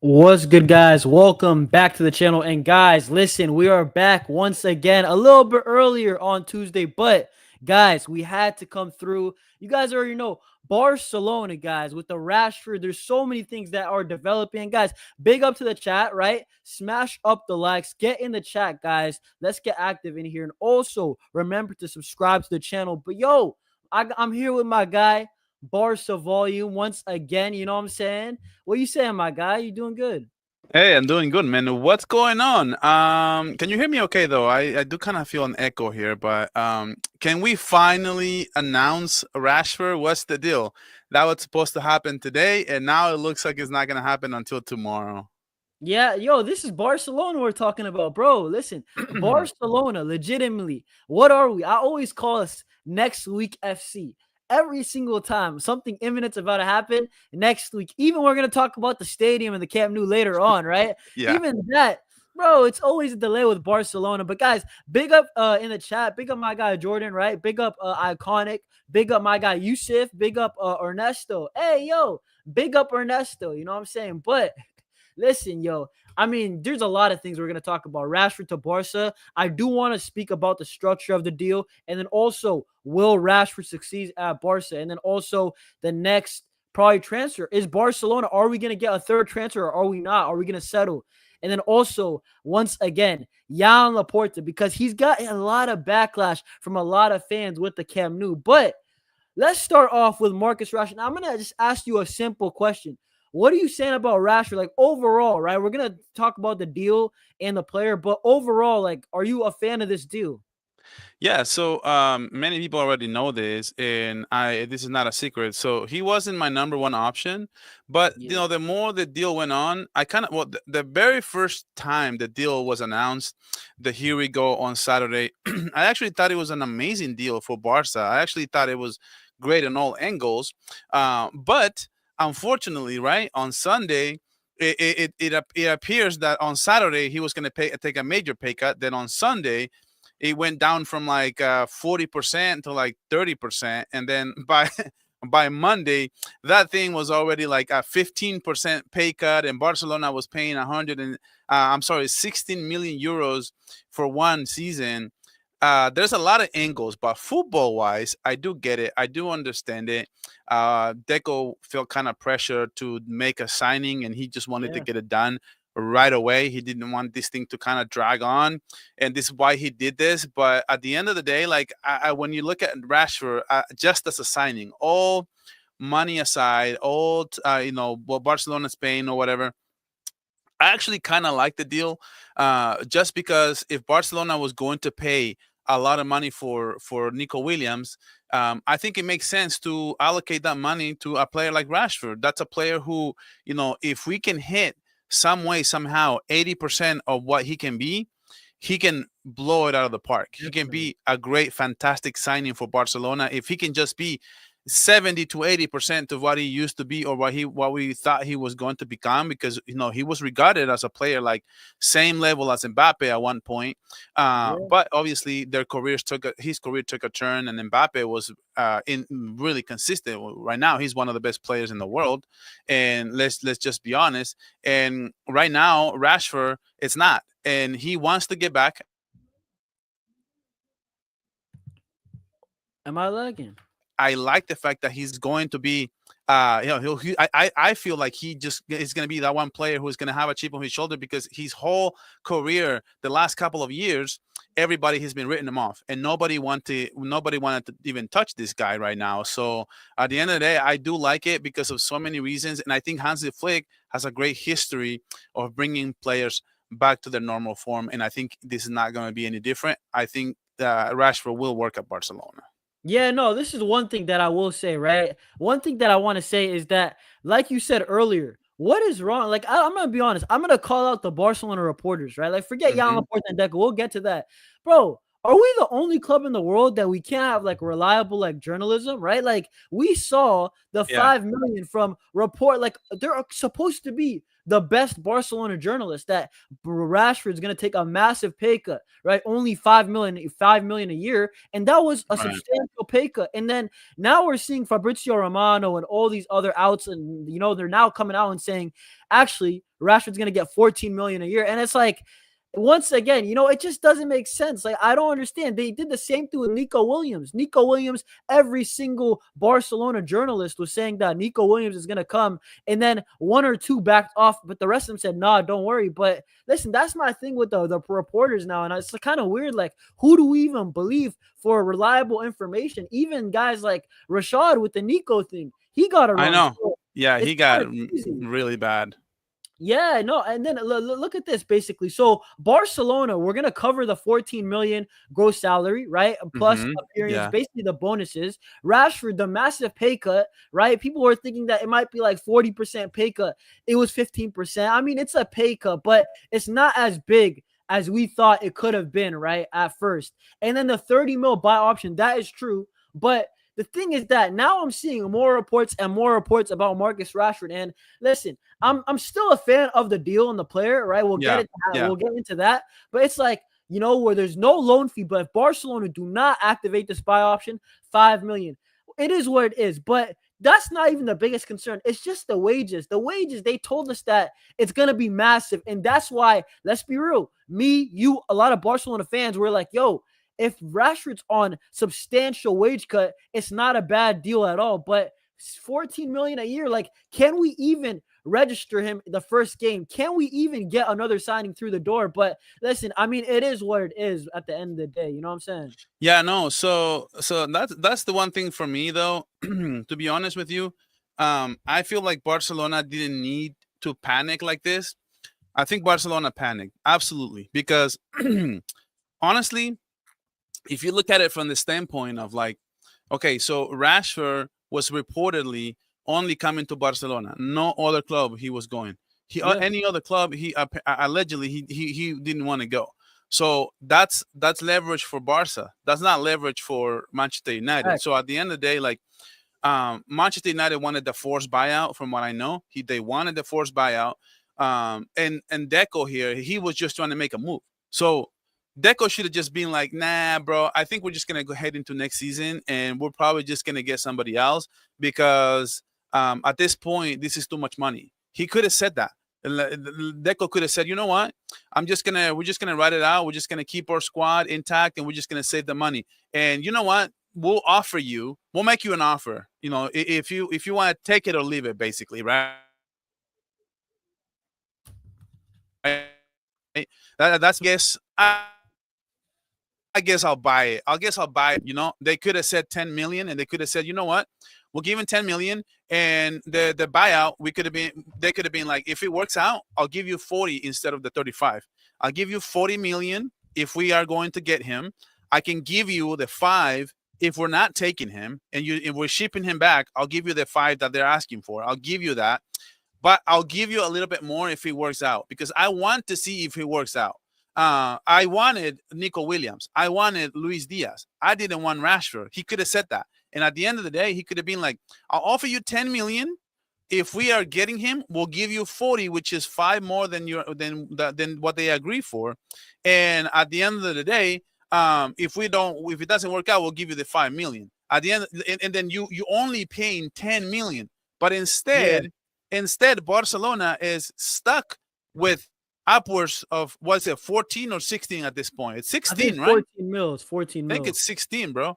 What's good, guys? Welcome back to the channel. And guys, listen, we are back once again a little bit earlier on Tuesday, but guys, we had to come through. You guys already know Barcelona, guys, with the Rashford. There's so many things that are developing. Guys, big up to the chat, right? Smash up the likes, get in the chat, guys. Let's get active in here. And also remember to subscribe to the channel. But yo, I'm here with my guy, Barca Volume, once again. You know what I'm saying? What you saying, my guy? You doing good? Hey, I'm doing good, man. What's going on? Can you hear me okay though? I do kind of feel an echo here, but can we finally announce Rashford? What's the deal? That was supposed to happen today, and now it looks like it's not gonna happen until tomorrow. Yeah, yo, this is Barcelona we're talking about, bro. Listen, Barcelona, legitimately, what are we? I always call us next week FC. Every single time something imminent's about to happen next week. Even we're gonna talk about the stadium and the Camp Nou later on, right? Yeah. Even that, bro, it's always a delay with Barcelona. But guys, big up in the chat, big up my guy Jordan, right? Big up Iconic, big up my guy Yusuf, big up Ernesto. Hey, yo, big up Ernesto, you know what I'm saying? But listen, yo, I mean, there's a lot of things we're going to talk about. Rashford to Barca. I do want to speak about the structure of the deal. And then also, will Rashford succeed at Barca? And then also, the next probably transfer is Barcelona. Are we going to get a third transfer or are we not? Are we going to settle? And then also, once again, Joan Laporta, because he's got a lot of backlash from a lot of fans with the Camp Nou. But let's start off with Marcus Rashford. Now, I'm going to just ask you a simple question. What are you saying about Rashford? Like overall, right? We're going to talk about the deal and the player, but overall, like, are you a fan of this deal? Yeah, so many people already know this, and this is not a secret. So he wasn't my number one option, but Yeah. the more the deal went on, I kind of the very first time the deal was announced, the here we go on Saturday, I actually thought it was an amazing deal for Barca. I actually thought it was great in all angles, but unfortunately, right on Sunday. It appears that on Saturday he was going to take a major pay cut. Then on Sunday it went down from like 40% to like 30%, and then by by Monday that thing was already like a 15% pay cut, and Barcelona was paying 16 million euros for one season. There's a lot of angles, but football wise, I do get it. I do understand it. Deco felt kind of pressure to make a signing, and he just wanted to Yeah. get it done right away. He didn't want this thing to kind of drag on, and this is why he did this. But at the end of the day, like when you look at Rashford, just as a signing, all money aside, all what Barcelona's paying or whatever, I actually kind of like the deal, just because if Barcelona was going to pay a lot of money for Nico Williams, I think it makes sense to allocate that money to a player like Rashford. That's a player who, if we can hit some way somehow 80% of what he can be, he can blow it out of the park. He can Definitely. be a great, fantastic signing for Barcelona if he can just be 70 to 80% of what he used to be, or what we thought he was going to become, because he was regarded as a player like same level as Mbappe at one point. Yeah. But obviously his career took a turn, and Mbappe was in really consistent. Right now he's one of the best players in the world, and let's just be honest. And right now Rashford, it's not, and he wants to get back. Am I lagging? I like the fact that he's going to be, I feel like he just is going to be that one player who's going to have a chip on his shoulder, because his whole career, the last couple of years, everybody has been written him off, and nobody wanted to even touch this guy right now. So at the end of the day, I do like it because of so many reasons, and I think Hansi Flick has a great history of bringing players back to their normal form, and I think this is not going to be any different. I think Rashford will work at Barcelona. Yeah, no, this is one thing that I will say, right? One thing that I want to say is that, like you said earlier, what is wrong? Like, I'm gonna be honest, I'm gonna call out the Barcelona reporters, right? Like, forget Jan Hmm. Laporta and Deco. We'll get to that, bro. Are we the only club in the world that we can't have like reliable like journalism, right? Like, we saw the Yeah. 5 million from report, like they're supposed to be the best Barcelona journalist that Rashford's going to take a massive pay cut, right? Only 5 million a year. And that was a Right. substantial pay cut. And then now we're seeing Fabrizio Romano and all these other outs. And, they're now coming out and saying, actually, Rashford's going to get 14 million a year. And it's like, once again, it just doesn't make sense. Like, I don't understand. They did the same thing with Nico Williams. Nico Williams, every single Barcelona journalist was saying that Nico Williams is going to come, and then one or two backed off, but the rest of them said, nah, don't worry. But listen, that's my thing with the reporters now, and it's kind of weird. Like, who do we even believe for reliable information? Even guys like Rashad with the Nico thing, he got it I wrong. know. So Yeah, it's he got kind of crazy. really bad. Yeah, no, and then look at this basically. So Barcelona, we're gonna cover the 14 million gross salary, right? Plus appearance, Yeah. basically the bonuses. Rashford, the massive pay cut, right? People were thinking that it might be like 40% pay cut. It was 15%. I mean, it's a pay cut, but it's not as big as we thought it could have been, right? At first. And then the 30 mil buy option, that is true. But the thing is that now I'm seeing more reports and more reports about Marcus Rashford. And listen, I'm still a fan of the deal and the player, right? We'll get Yeah. it. Yeah. We'll get into that. But it's like, where there's no loan fee, but if Barcelona do not activate this buy option, 5 million. It is what it is. But that's not even the biggest concern. It's just the wages. The wages, they told us that it's gonna be massive. And that's why, let's be real, me, you, a lot of Barcelona fans were like, yo, if Rashford's on substantial wage cut, it's not a bad deal at all. But 14 million a year, like, can we even register him the first game? Can we even get another signing through the door? But listen, I mean, it is what it is at the end of the day. You know what I'm saying? Yeah, no. So that's the one thing for me though, to be honest with you. I feel like Barcelona didn't need to panic like this. I think Barcelona panicked. Absolutely. Because honestly, if you look at it from the standpoint of like, okay, so Rashford was reportedly only coming to Barcelona. No other club he was going. Yeah, Any other club he allegedly he didn't want to go. So that's leverage for Barca. That's not leverage for Manchester United. heck, So at the end of the day, like Manchester United wanted the forced buyout. From what I know, they wanted the forced buyout. And Deco here, he was just trying to make a move. So Deco should have just been like, nah, bro, I think we're just going to go ahead into next season and we're probably just going to get somebody else because at this point, this is too much money. He could have said that. Deco could have said, you know what? We're just going to write it out. We're just going to keep our squad intact and we're just going to save the money. And you know what? We'll make you an offer. If you want to take it or leave it, basically, right? That's, I guess I'll buy it. They could have said 10 million and they could have said, you know what? We'll give him 10 million and the buyout, they could have been like, if it works out, I'll give you 40 instead of the 35. I'll give you 40 million if we are going to get him. I can give you the 5 if we're not taking him and if we're shipping him back. I'll give you the 5 that they're asking for. I'll give you that. But I'll give you a little bit more if it works out because I want to see if it works out. I wanted Nico Williams. I wanted Luis Díaz. I didn't want Rashford. He could have said that. And at the end of the day, he could have been like, I'll offer you 10 million. If we are getting him, we'll give you 40, which is 5 more than what they agree for. And at the end of the day, if it doesn't work out, we'll give you the 5 million. At the end, and then you only paying 10 million. But yeah. instead, Barcelona is stuck with upwards of, what's it, 14 or 16 at this point? It's I think 16, it's right? 14 mils. 14 I think mils. it's 16, bro. I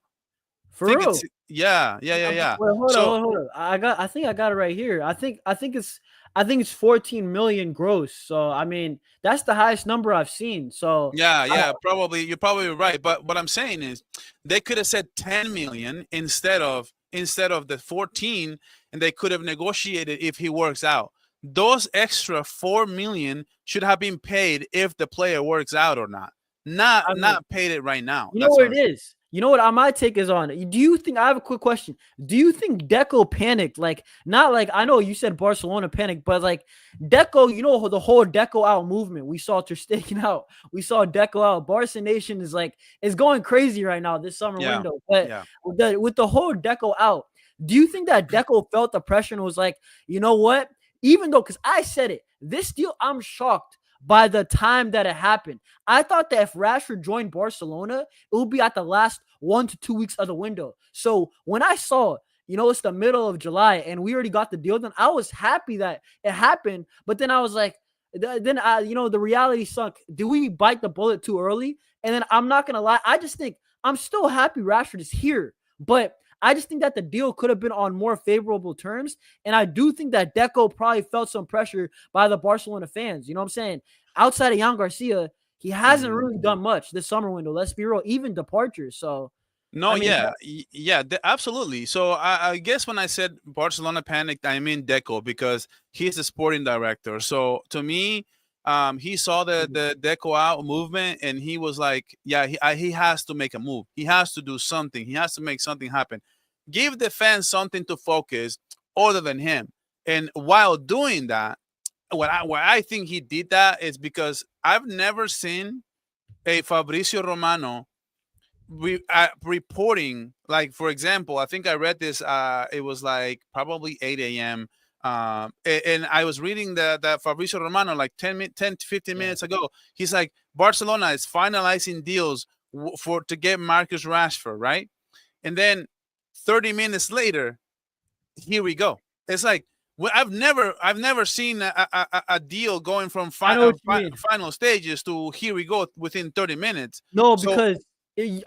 For think real. it's yeah. Wait, hold on, So hold on. I think I got it right here. I think it's 14 million gross. So I mean, that's the highest number I've seen. So yeah, probably you're probably right. But what I'm saying is they could have said 10 million instead of the 14, and they could have negotiated if he works out. Those extra 4 million should have been paid if the player works out or not. I mean, Not paid it right now. you know That's what what I'm it saying. is? You know what my take is on it? Do you think I have a quick question? Do you think Deco panicked? Like, not like I know you said Barcelona panicked, but like Deco, the whole Deco out movement. We saw Ter Stegen out. We saw Deco out. Barca Nation is going crazy right now this summer Yeah. window. But Yeah. with the whole Deco out, do you think that Deco felt the pressure and was like, you know what? even though, because I said it, this deal, I'm shocked by the time that it happened. I thought that if Rashford joined Barcelona, it would be at the last 1 to 2 weeks of the window. So when I saw, it's the middle of July and we already got the deal done, I was happy that it happened. But then I was like, the reality sunk. Did we bite the bullet too early? And then I'm not gonna lie, I just think I'm still happy Rashford is here, but I just think that the deal could have been on more favorable terms. And I do think that Deco probably felt some pressure by the Barcelona fans. You know what I'm saying? Outside of Jan Garcia, he hasn't Mhm. really done much this summer window. Let's be real, even departures. So, No, I mean, yeah, yeah, absolutely. So I guess when I said Barcelona panicked, I mean Deco because he's the sporting director. So to me, he saw the Deco out movement and he was like, yeah, he has to make a move. He has to do something. He has to make something happen. Give the fans something to focus other than him. And while doing that, what I think he did that is because I've never seen a Fabrizio Romano reporting, like, for example, I think I read this, it was like probably 8 a.m. And I was reading the Fabrizio Romano like 10 to 15 yeah. minutes ago. He's like, Barcelona is finalizing deals to get Marcus Rashford, right? And then 30 minutes later, here we go. It's like, I've never seen a deal going from I know what you mean. final stages to here we go within 30 minutes. No, So because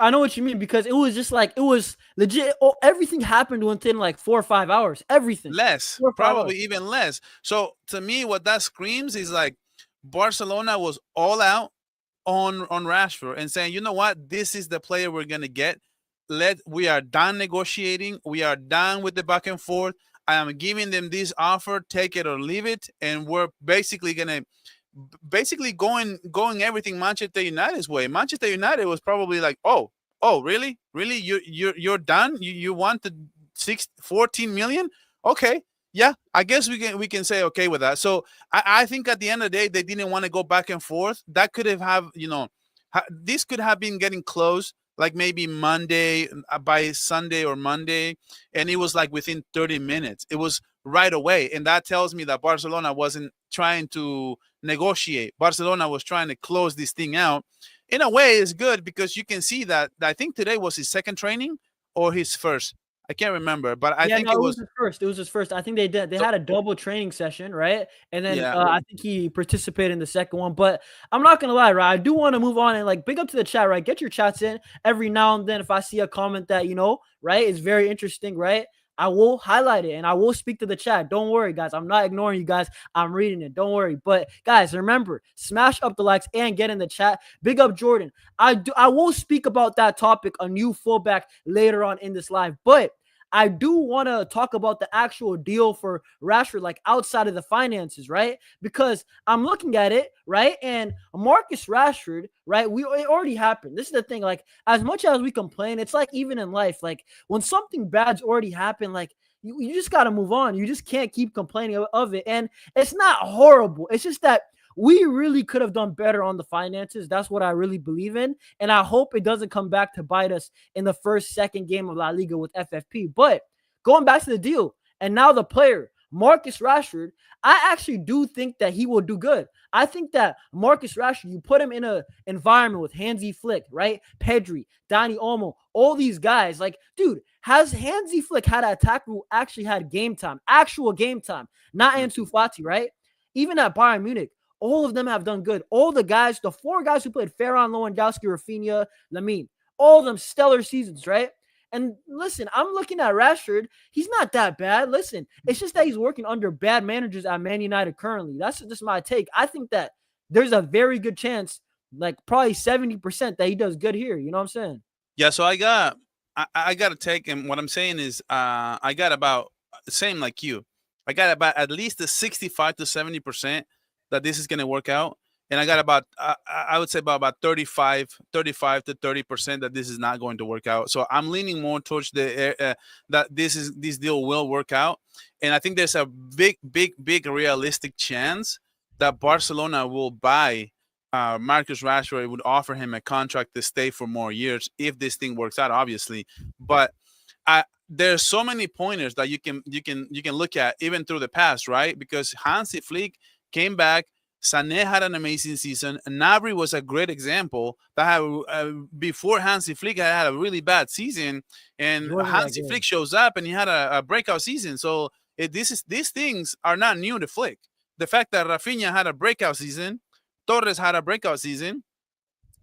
I know what you mean, because it was just like, it was legit. Oh, everything happened within like 4 or 5 hours. Everything. less, 4 or 5 hours. probably even less. So to me, what that screams is like Barcelona was all out on Rashford and saying, you know what, this is the player we're gonna get. We are done negotiating. We are done with the back and forth. I am giving them this offer, take it or leave it, and we're basically gonna going everything Manchester United's way. Manchester United was probably like, oh, really, you're done. You want the 14 million? Okay, yeah, I guess we can say okay with that. So I think at the end of the day, they didn't want to go back and forth. That could have this could have been getting close, like maybe Monday, by Sunday or Monday, and it was like within 30 minutes. It was right away, and that tells me that Barcelona wasn't trying to negotiate. Barcelona was trying to close this thing out. In a way, it's good because you can see that I think today was his second training or his first. I can't remember, but I Yeah, think no, it it was was. his first. It was his first. I think they did. They So had a double training session, right? And then yeah, I think he participated in the second one. But I'm not gonna lie, right? I do want to move on and like big up to the chat, right? Get your chats in every now and then. If I see a comment that right, is very interesting, right? I will highlight it and I will speak to the chat. Don't worry, guys. I'm not ignoring you guys. I'm reading it. Don't worry. But guys, remember, smash up the likes and get in the chat. Big up Jordan. I will speak about that topic, a new fullback, later on in this live. But I do want to talk about the actual deal for Rashford, like outside of the finances, right? Because I'm looking at it, right? And Marcus Rashford, right? It already happened. This is the thing. Like, as much as we complain, it's like even in life, like when something bad's already happened, like you just got to move on. You just can't keep complaining of it. And it's not horrible. It's just that we really could have done better on the finances. That's what I really believe in. And I hope it doesn't come back to bite us in the second game of La Liga with FFP. But going back to the deal, and now the player, Marcus Rashford, I actually do think that he will do good. I think that Marcus Rashford, you put him in an environment with Hansi Flick, right? Pedri, Dani Olmo, all these guys. Like, dude, has Hansi Flick had an attacker who actually had game time, actual game time, not Ansu Fati, right? Even at Bayern Munich, all of them have done good. All the guys, the four guys who played Ferran, Lewandowski, Rafinha, Lamine, all of them stellar seasons, right? And listen, I'm looking at Rashford. He's not that bad. Listen, it's just that he's working under bad managers at Man United currently. That's just my take. I think that there's a very good chance, like probably 70%, that he does good here. You know what I'm saying? yeah. So I got to take, and what I'm saying is, I got about same like you. I got about at least a 65 to 70% that this is going to work out, and I got about I would say about 35 to 30% that this is not going to work out. So I'm leaning more towards that this deal will work out, and I think there's a big realistic chance that Barcelona will buy Marcus Rashford. Would offer him a contract to stay for more years if this thing works out, obviously. But I there's so many pointers that you can look at even through the past, right? Because Hansi Flick came back. Sané had an amazing season. Nabry was a great example that had, before Hansi Flick had a really bad season, and Wasn't that Hansi good. Flick shows up and he had a breakout season. So these things are not new to Flick. The fact that Rafinha had a breakout season, Torres had a breakout season,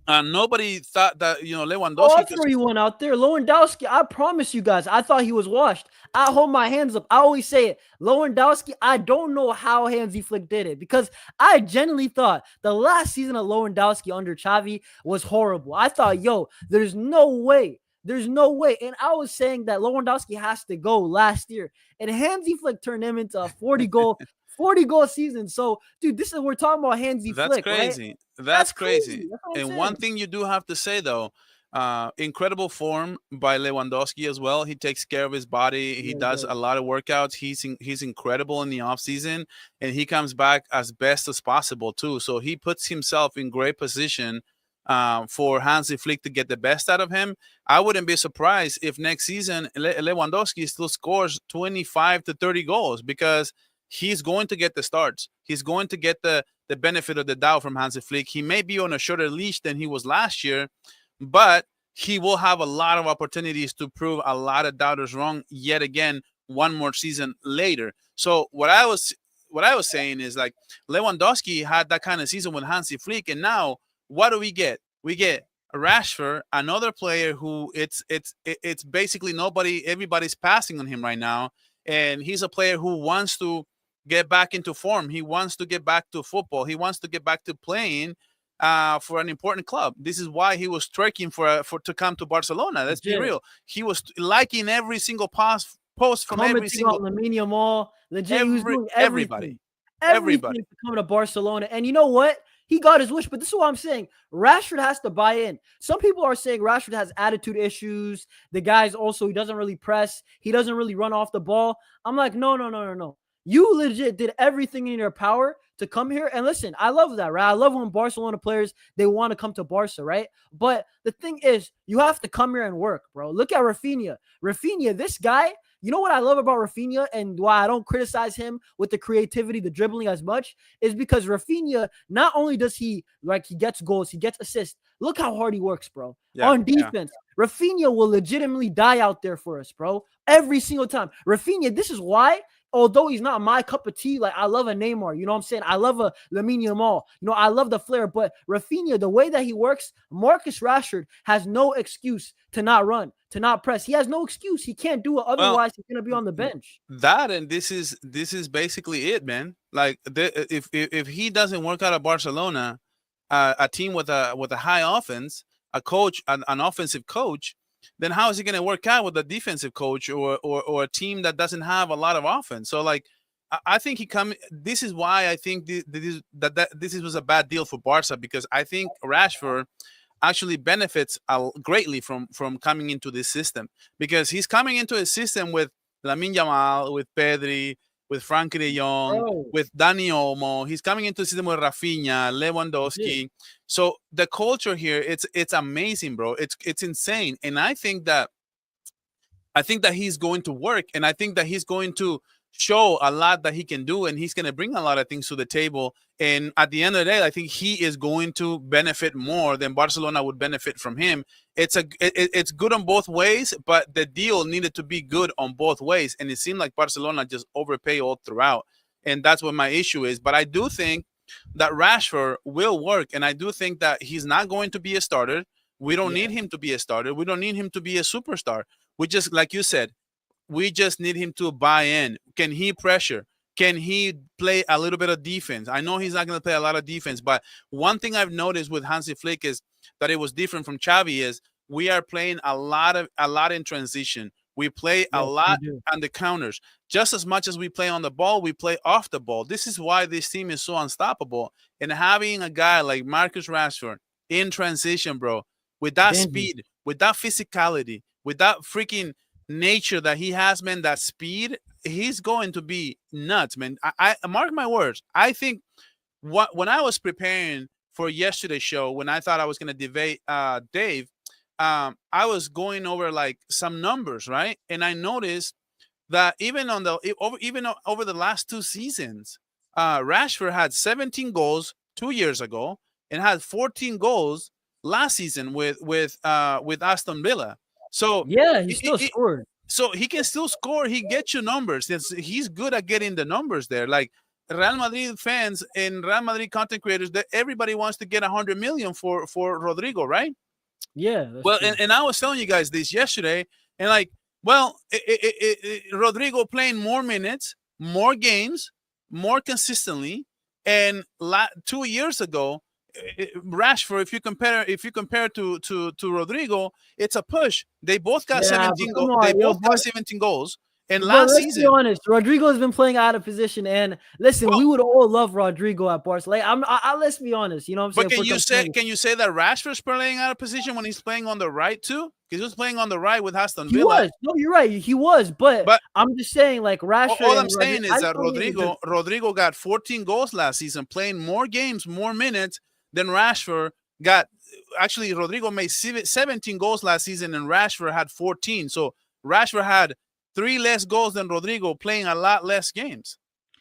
and nobody thought that Oh, I'll Lewandowski could. throw you one out there. Lewandowski, I promise you guys, I thought he was washed. I hold my hands up. I always say it. Lewandowski, I don't know how Hansi Flick did it because I genuinely thought the last season of Lewandowski under Xavi was horrible. I thought, yo, there's no way. There's no way. And I was saying that Lewandowski has to go last year. And Hansi Flick turned him into a 40 goal season. So, dude, this is we're talking about Hansi That's Flick, right? crazy. That's That's crazy. crazy. That's what I'm And one saying. thing you do have to say though, incredible form by Lewandowski as well. He takes care of his body. He Yeah, he does does. a lot of workouts. He's incredible in the off season, and he comes back as best as possible too. So he puts himself in great position for Hansi Flick to get the best out of him. I wouldn't be surprised if next season Lewandowski still scores 25 to 30 goals because he's going to get the starts. He's going to get the benefit of the doubt from Hansi Flick. He may be on a shorter leash than he was last year, but he will have a lot of opportunities to prove a lot of doubters wrong yet again one more season later. So what I was saying is like Lewandowski had that kind of season with Hansi Flick, and now what do we get? We get Rashford, another player who it's basically nobody, everybody's passing on him right now, and he's a player who wants to get back into form. He wants to get back to football. He wants to get back to playing for an important club. This is why he was twerking for to come to Barcelona. Let's be Legit. real. He was liking every single post from every Commenting on single Lamine Yamal. Legit, he was doing everybody, everything. everybody. Everything to come to Barcelona. And you know what? He got his wish, but this is what I'm saying. Rashford has to buy in. Some people are saying Rashford has attitude issues. The guy's also, he doesn't really press. He doesn't really run off the ball. I'm like, no, no, no, no, no. You legit did everything in your power to come here. And listen, I love that, right? I love when Barcelona players, they want to come to Barca, right? But the thing is, you have to come here and work, bro. Look at Rafinha. Rafinha, this guy, you know what I love about Rafinha and why I don't criticize him with the creativity, the dribbling as much is because Rafinha, not only does he he gets goals, he gets assists. Look how hard he works, bro. Yeah, On yeah. defense, Rafinha will legitimately die out there for us, bro. Every single time. Rafinha, this is why although he's not my cup of tea, like I love a Neymar, you know what I'm saying? I love a Lamine Yamal, I love the flair, but Rafinha, the way that he works, Marcus Rashford has no excuse to not run, to not press. He has no excuse. He can't do it. Well, Otherwise, he's gonna be on the bench. that and this is basically it, man. Like if he doesn't work out at Barcelona, a team with a high offense, a coach, an offensive coach, then how is he going to work out with a defensive coach or a team that doesn't have a lot of offense? So like I think he come. This is why I think this was a bad deal for Barca because I think Rashford actually benefits greatly from coming into this system because he's coming into a system with Lamine Yamal, with Pedri, with Frankie De Jong, Bro, with Dani Olmo. He's coming into a system with Rafinha, legit. Lewandowski. So the culture here, it's amazing, bro. It's insane, and I think that he's going to work, and I think that he's going to show a lot that he can do, and he's going to bring a lot of things to the table. And at the end of the day, I think he is going to benefit more than Barcelona would benefit from him. It's good on both ways, but the deal needed to be good on both ways, and it seemed like Barcelona just overpay all throughout, and that's what my issue is. But I do think that Rashford will work, and I do think that he's not going to be a starter. We don't Yeah. need him to be a starter. We don't need him to be a superstar. We just, like you said, we just need him to buy in. Can he pressure? Can he play a little bit of defense? I know he's not going to play a lot of defense, but one thing I've noticed with Hansi Flick is that it was different from Xavi is we are playing a lot in transition. We play a Yes, we lot do. on the counters. Just as much as we play on the ball, we play off the ball. This is why this team is so unstoppable. And having a guy like Marcus Rashford in transition, bro, with that Dangerous. speed, with that physicality, with that freaking nature that he has, man, that speed, he's going to be nuts, man. I mark my words. I think when I was preparing for yesterday's show, when I thought I was going to debate Dave, I was going over like some numbers, right? And I noticed that even over the last 2 seasons, Rashford had 17 goals 2 years ago and had 14 goals last season with Aston Villa. So Yeah, he still it, scored. so he can still score. He gets you numbers. He's good at getting the numbers there. Like Real Madrid fans and Real Madrid content creators, that everybody wants to get 100 million for Rodrigo, right? Yeah, that's Well, true. and I was telling you guys this yesterday, and like, well, Rodrigo playing more minutes, more games, more consistently, and 2 years ago, Rashford, if you compare to Rodrigo, it's a push. They both got Yeah, but 17 come goals. They on, yo, both got Bar 17 goals. And Bro, last let's be season, honest. Rodrigo has been playing out of position, and listen, well, we would all love Rodrigo at Barca. Like, let's be honest. You know what I'm but saying? can For you say comparing, can you say that Rashford's playing out of position when he's playing on the right too? Because he was playing on the right with Aston he Villa. was. No, you're right. He was. But But I'm just saying, like Rashford all I'm and Rodrigo. saying is I just that don't mean to. Rodrigo got 14 goals last season, playing more games, more minutes than Rashford got. Actually, Rodrigo made 17 goals last season, and Rashford had 14. So Rashford had 3 less goals than Rodrigo, playing a lot less games.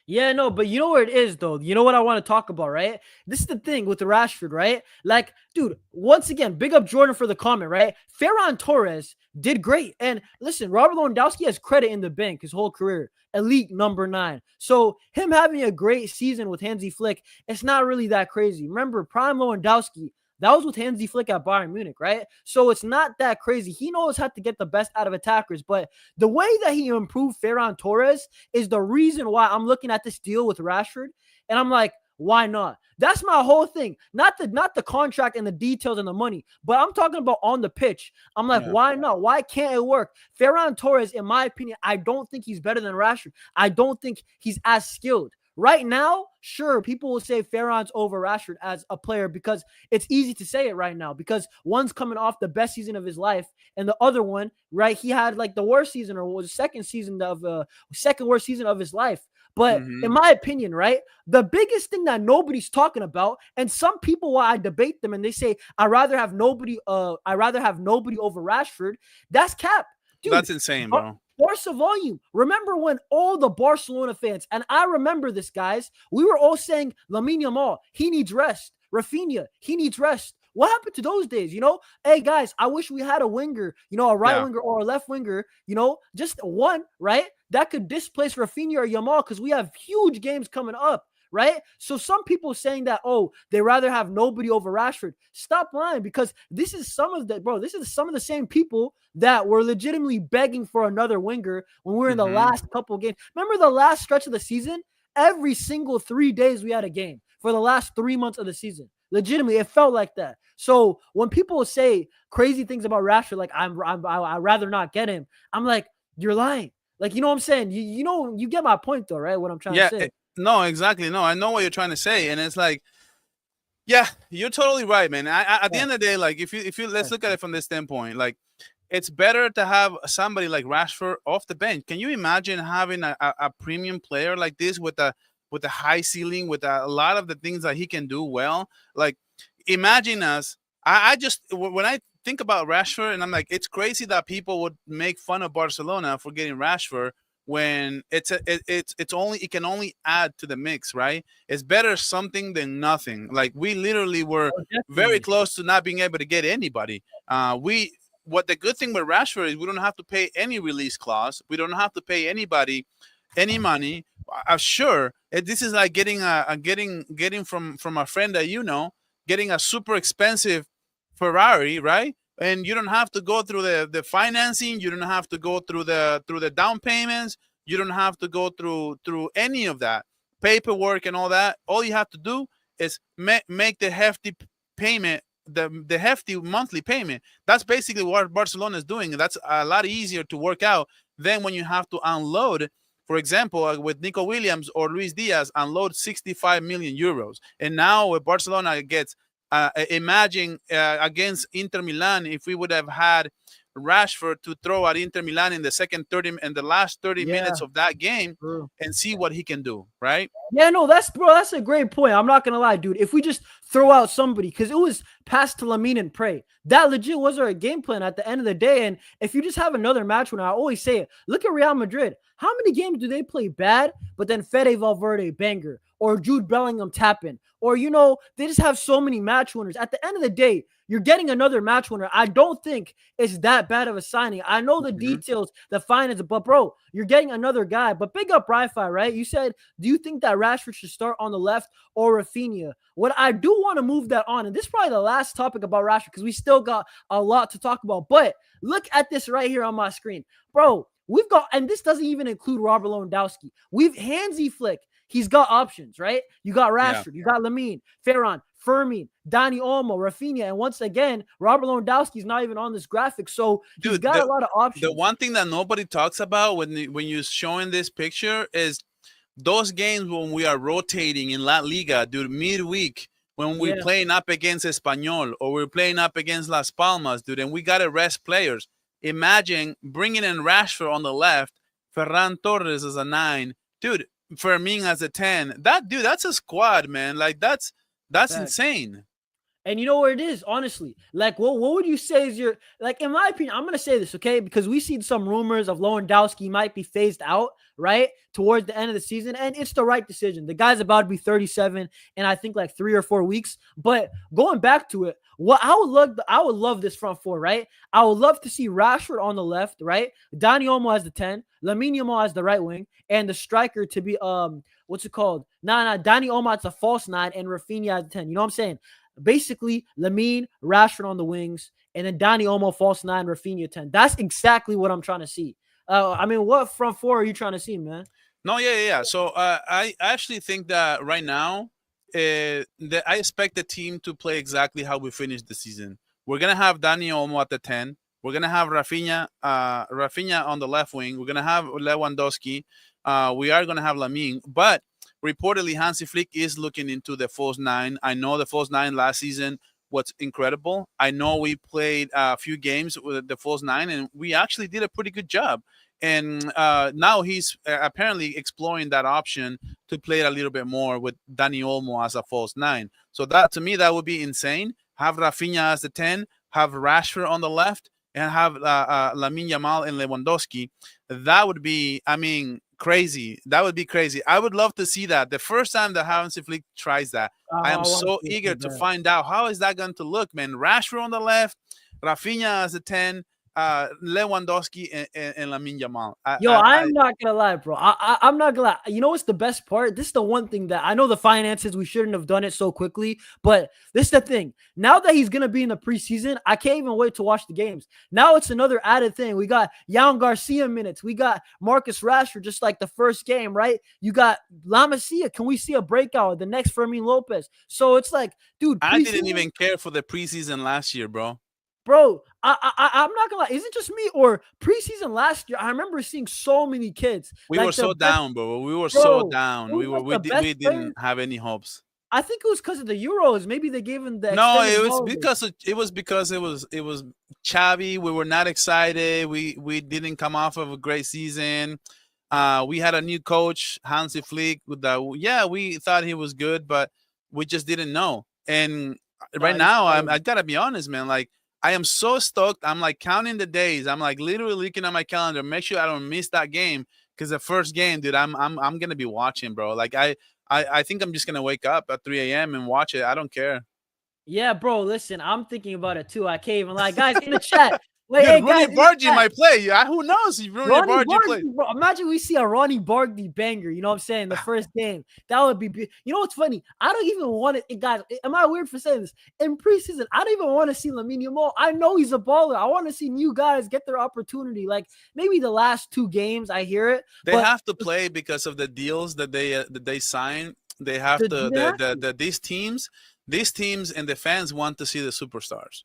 Yeah, no, but you know where it is though. You know what I want to talk about, right? This is the thing with the Rashford, right? Like, dude, once again, big up Jordan for the comment, right? Ferran Torres did great. And listen, Robert Lewandowski has credit in the bank his whole career. Elite number 9. So him having a great season with Hansi Flick, it's not really that crazy. Remember, prime Lewandowski, that was with Hansi Flick at Bayern Munich, right? So it's not that crazy. He knows how to get the best out of attackers. But the way that he improved Ferran Torres is the reason why I'm looking at this deal with Rashford, and I'm like, why not? That's my whole thing. Not the contract and the details and the money, but I'm talking about on the pitch. I'm like, Yeah. why not? Why can't it work? Ferran Torres, in my opinion, I don't think he's better than Rashford. I don't think he's as skilled. Right now, sure, people will say Ferran's over Rashford as a player because it's easy to say it right now because one's coming off the best season of his life and the other one, right, he had like the worst season or was the second worst season of his life. But in Mm-hmm. my opinion, right, the biggest thing that nobody's talking about, and some people, while I debate them and they say I'd rather have nobody over Rashford, that's cap. Dude, That's insane, bro. Barca volume. Remember when all the Barcelona fans, and I remember this, guys, we were all saying Lamine Yamal, he needs rest. Rafinha, he needs rest. What happened to those days? Hey guys, I wish we had a winger, a right Yeah. winger or a left winger, just one, right? That could displace Rafinha or Yamal because we have huge games coming up, right? So some people saying that, oh, they rather have nobody over Rashford. Stop lying because this is some of the same people that were legitimately begging for another winger when we were in the Mm-hmm. last couple of games. Remember the last stretch of the season? Every single 3 days we had a game for the last 3 months of the season. Legitimately, it felt like that. So when people say crazy things about Rashford, like I'd rather not get him, I'm like, you're lying. Like, you know what I'm saying? You get my point though, right? What I'm trying to Yeah. say. No, exactly. No, I know what you're trying to say, and it's like, yeah, you're totally right, man. At the Yeah, end of the day, like if you let's yeah, look at it from this standpoint, like it's better to have somebody like Rashford off the bench. Can you imagine having a premium player like this with a high ceiling, with a lot of the things that he can do well? Like, imagine us. I just when I think about Rashford, and I'm like, it's crazy that people would make fun of Barcelona for getting Rashford when it can only add to the mix, right? It's better something than nothing. Like we literally were oh, very definitely. close to not being able to get anybody. We what the good thing with Rashford is we don't have to pay any release clause. We don't have to pay anybody any money. Sure, this is like getting getting from a friend that getting a super expensive Ferrari, right? And you don't have to go through the financing. You don't have to go through the down payments. You don't have to go through any of that paperwork and all that. All you have to do is make the hefty payment, the hefty monthly payment. That's basically what Barcelona is doing. That's a lot easier to work out than when you have to unload. For example, with Nico Williams or Luis Diaz, unload 65 million euros. And now with Barcelona gets imagine against Inter Milan, if we would have had Rashford to throw at Inter Milan in the last 30 Yeah. minutes of that game True. and see what he can do, right? Yeah, no, that's a great point. I'm not gonna lie, dude. If we just throw out somebody, because it was pass to Lamine and pray, that legit was our game plan at the end of the day. And if you just have another match winner, I always say it. Look at Real Madrid. How many games do they play bad, but then Fede Valverde banger or Jude Bellingham tapping, or they just have so many match winners. At the end of the day, you're getting another match winner. I don't think it's that bad of a signing. I know the Mhm. details, the finances, but bro, you're getting another guy. But big up Wi-Fi, right? You said, do you think that Rashford should start on the left or Rafinha? What I do want to move that on, and this is probably the last topic about Rashford because we still got a lot to talk about. But look at this right here on my screen, bro. We've got, and this doesn't even include Robert Lewandowski. We've Hansi Flick. He's got options, right? You got Yeah. Rashford, you got Lamine, Ferran, Fermin, Dani Olmo, Rafinha, and once again, Robert Lewandowski's not even on this graphic, so he's Dude, got a lot of the options. one thing that nobody talks about when you're showing this picture is those games when we are rotating in La Liga, dude, midweek, when we're Yeah, playing up against Espanyol or we're playing up against Las Palmas, dude, and we got to rest players. Imagine bringing in Rashford on the left, Ferran Torres as a 9, dude, Fermin as a 10. That's a squad, man. Like that's fact. insane. And you know what it is, honestly. Like, what would you say is your, like, in my opinion, I'm gonna say this, okay? Because we see some rumors of Lewandowski might be phased out, right? Towards the end of the season, and it's the right decision. The guy's about to be 37 in I think like 3 or 4 weeks. But going back to it, what I would love this front four, right? I would love to see Rashford on the left, right? Dani Olmo as the 10, Lamine Yamal as the right wing, and the striker to be what's it called? Dani Olmo as a false 9 and Rafinha as the 10. You know what I'm saying? Basically, Lamine, Rashford on the wings, and then Dani Olmo, false 9, Rafinha 10. That's exactly what I'm trying to see. I mean, what front four are you trying to see, man? No, yeah. So I actually think that right now, that I expect the team to play exactly how we finished the season. We're gonna have Dani Olmo at the 10. We're gonna have Rafinha on the left wing. We're gonna have Lewandowski. We are gonna have Lamine, but reportedly Hansi Flick is looking into the false 9. I know the false 9 last season was incredible. I know we played a few games with the false 9, and we actually did a pretty good job. And now he's apparently exploring that option to play it a little bit more with Dani Olmo as a false 9. So that, to me, that would be insane. Have Rafinha as the 10, have Rashford on the left, and have Lamine Yamal and Lewandowski. That would be, I mean, crazy. That would be crazy. I would love to see that. The first time that Hansi Flick tries that, I am I want so to see it so eager to bad. find out how is that going to look, man. Rashford on the left, Rafinha as a 10, Lewandowski and Lamine Yamal. Yo, I'm not gonna lie, bro. I'm not gonna lie. You know what's the best part? This is the one thing that I know the finances, we shouldn't have done it so quickly, but this is the thing. Now that he's gonna be in the preseason, I can't even wait to watch the games. Now it's another added thing. We got Jan Garcia minutes. We got Marcus Rashford, just like the first game, right? You got La Masia. Can we see a breakout? The next Fermin Lopez. So it's like, dude, I didn't preseason, even care for the preseason last year, bro. bro, I'm not gonna lie. Is it just me or preseason last year? I remember seeing so many kids. We were Like the so best, down, bro. We were so bro. down. It was like the best We players. didn't have any hopes. I think it was because of the Euros. Maybe they gave him the No, extended it was holiday. because it was Chavi. We were not excited. We didn't come off of a great season. We had a new coach, Hansi Flick. With the yeah, we thought he was good, but we just didn't know. And right Nah, he's now, I terrible. gotta be honest, man. Like I am so stoked. I'm like counting the days. I'm like literally looking at my calendar, make sure I don't miss that game because the first game, dude, I'm gonna be watching, bro. Like I think I'm just gonna wake up at 3 a.m. and watch it. I don't care. Yeah, bro. Listen, I'm thinking about it too. I can't even lie, guys. In the chat, wait, Dude, hey Rooney guys, in the Bargy chat. might play. Yeah, who knows if Rooney Ronnie Bargy plays? Barkley, bro. Imagine we see a Ronnie Barkley banger. You know what I'm saying? The first game. That would be. You know what's funny? I don't even want it, guys. Am I weird for saying this? In preseason, I don't even want to see Lamine Yamal. I know he's a baller. I want to see new guys get their opportunity. Like maybe the last 2 games, I hear it, They but have to play because of the deals that they sign. They have do to they have to? these teams and the fans want to see the superstars.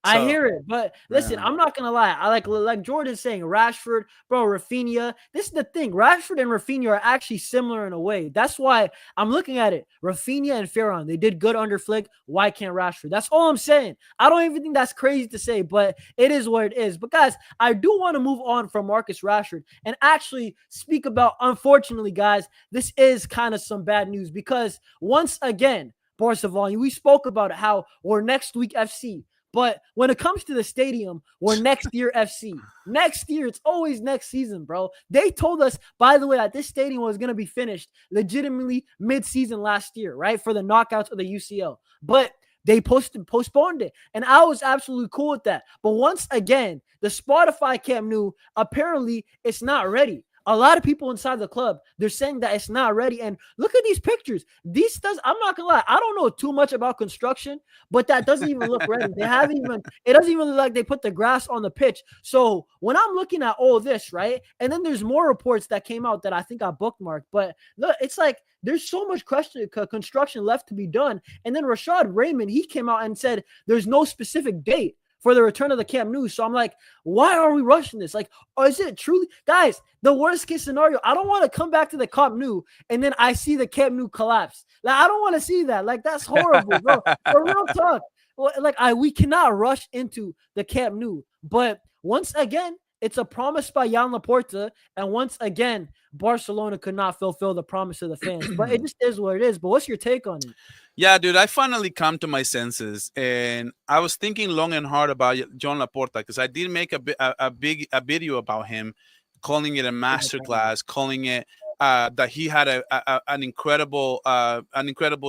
I So hear it, but listen, yeah. I'm not gonna lie. I like Jordan saying Rashford, bro, Rafinha. This is the thing. Rashford and Rafinha are actually similar in a way. That's why I'm looking at it. Rafinha and Ferran, they did good under Flick. Why can't Rashford? That's all I'm saying. I don't even think that's crazy to say, but it is what it is. But guys, I do want to move on from Marcus Rashford and actually speak about, unfortunately, guys, this is kind of some bad news because once again, Barca volume, we spoke about it, how we're next week FC. But when it comes to the stadium, we're next year FC. Next year, it's always next season, bro. They told us, by the way, that this stadium was going to be finished legitimately mid-season last year, right, for the knockouts of the UCL. But they postponed it, and I was absolutely cool with that. But once again, the Spotify Camp Nou, apparently it's not ready. A lot of people inside the club, they're saying that it's not ready. And look at these pictures. These stuff, I'm not gonna lie, I don't know too much about construction, but that doesn't even look ready. They haven't even, it doesn't even look like they put the grass on the pitch. So when I'm looking at all this, right, and then there's more reports that came out that I think I bookmarked, but look, it's like there's so much construction left to be done. And then Rashad Raymond, he came out and said there's no specific date for the return of the Camp Nou. So I'm like, why are we rushing this? Like, or is it truly, guys, the worst case scenario? I don't want to come back to the Camp Nou and then I see the Camp Nou collapse. Like, I don't want to see that. Like, that's horrible, bro. For real talk. Well, like, we cannot rush into the Camp Nou. But once again, it's a promise by Joan Laporta, and once again, Barcelona could not fulfill the promise of the fans. But it just is what it is. But what's your take on it? Yeah, dude, I finally come to my senses, and I was thinking long and hard about Joan Laporta because I did make a video about him, calling it a masterclass, calling it that he had an incredible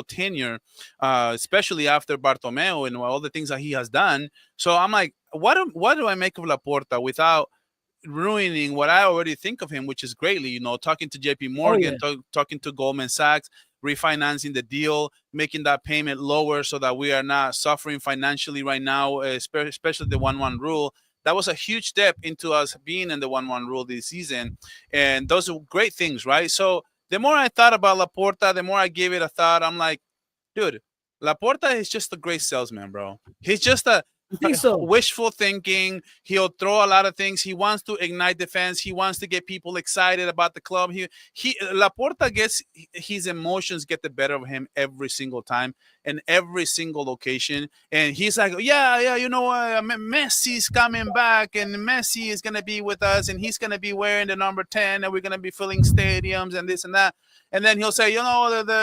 tenure, especially after Bartomeu and all the things that he has done. So I'm like, what do I make of Laporta without ruining what I already think of him, which is greatly, talking to JP Morgan, talking to Goldman Sachs, refinancing the deal, making that payment lower so that we are not suffering financially right now, especially the 1-1 rule. That was a huge step into us being in the 1-1 rule this season. And those are great things, right? So the more I thought about Laporta, the more I gave it a thought. I'm like, dude, Laporta is just a great salesman, bro. He's just a think so. wishful thinking. He'll throw a lot of things. He wants to ignite the fans. He wants to get people excited about the club. Laporta gets his emotions get the better of him every single time and every single location. And he's like, yeah, Messi's coming back, and Messi is gonna be with us, and he's gonna be wearing the number 10, and we're gonna be filling stadiums and this and that. And then he'll say,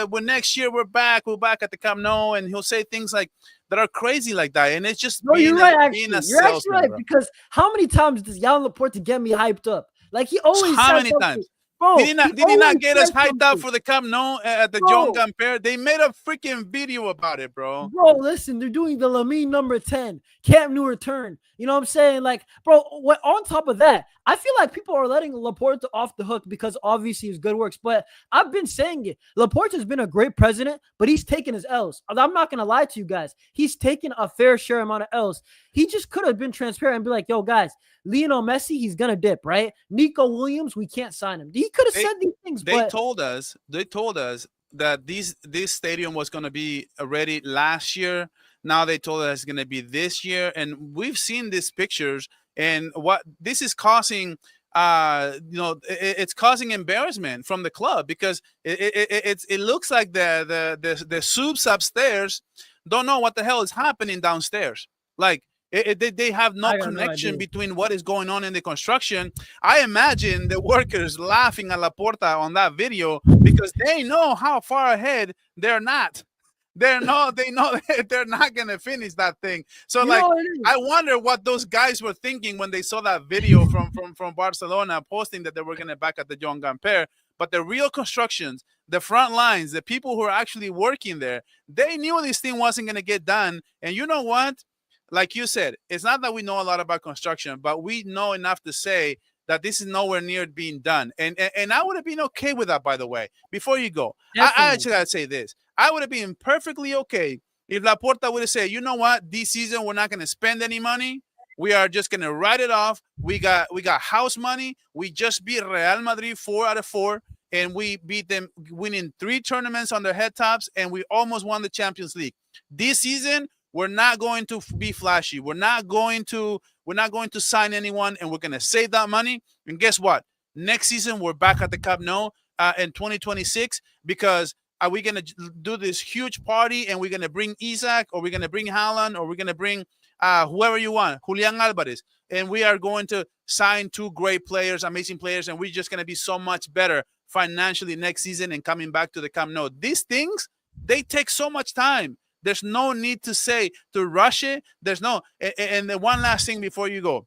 when next year we're back at the Camp Nou, and he'll say things like that are crazy like that, and it's just you're right. Actually, being a you're actually right, bro. because how many times does Joan Laporta get me hyped up? Like, he always How says many something. times? Bro, Did he not get us hyped up something. for the Camp Nou at the Joan Gamper? They made a freaking video about it, bro. Bro, listen, they're doing the Lamine number 10, Camp Nou return. You know what I'm saying? Like, bro, on top of that, I feel like people are letting Laporta off the hook because obviously his good works. But I've been saying it. Laporta's been a great president, but he's taken his L's. I'm not going to lie to you guys. He's taken a fair share amount of L's. He just could have been transparent and be like, yo, guys, Lionel Messi, he's going to dip, right? Nico Williams, we can't sign him. He could have said these things, They told us that this stadium was going to be ready last year. Now they told us it's going to be this year, and we've seen these pictures, and what this is causing, it's causing embarrassment from the club because it looks like the subs upstairs don't know what the hell is happening downstairs. Like, they have no connection between what is going on in the construction. I imagine the workers laughing at Laporta on that video because they know how far ahead they're not. They know they're not gonna finish that thing. So I wonder what those guys were thinking when they saw that video from Barcelona posting that they were gonna back at the Joan Gamper. But the real constructions, the front lines, the people who are actually working there, they knew this thing wasn't gonna get done. And you know what? Like you said, it's not that we know a lot about construction, but we know enough to say that this is nowhere near being done. And I would have been okay with that, by the way. Before you go, I actually got to say this. I would have been perfectly okay if Laporta would have said, you know what, this season we're not going to spend any money. We are just going to write it off. We got house money. We just beat Real Madrid 4 out of 4. And we beat them winning 3 tournaments on their head tops. And we almost won the Champions League. This season, we're not going to be flashy. We're not going to sign anyone, and we're going to save that money. And guess what? Next season we're back at the Camp Nou in 2026 because are we going to do this huge party and we're going to bring Isaac or we're going to bring Haaland or we're going to bring whoever you want, Julian Alvarez, and we are going to sign two great players, amazing players, and we're just going to be so much better financially next season and coming back to the Camp Nou. These things, they take so much time. There's no need to rush it. There's no, and the one last thing before you go,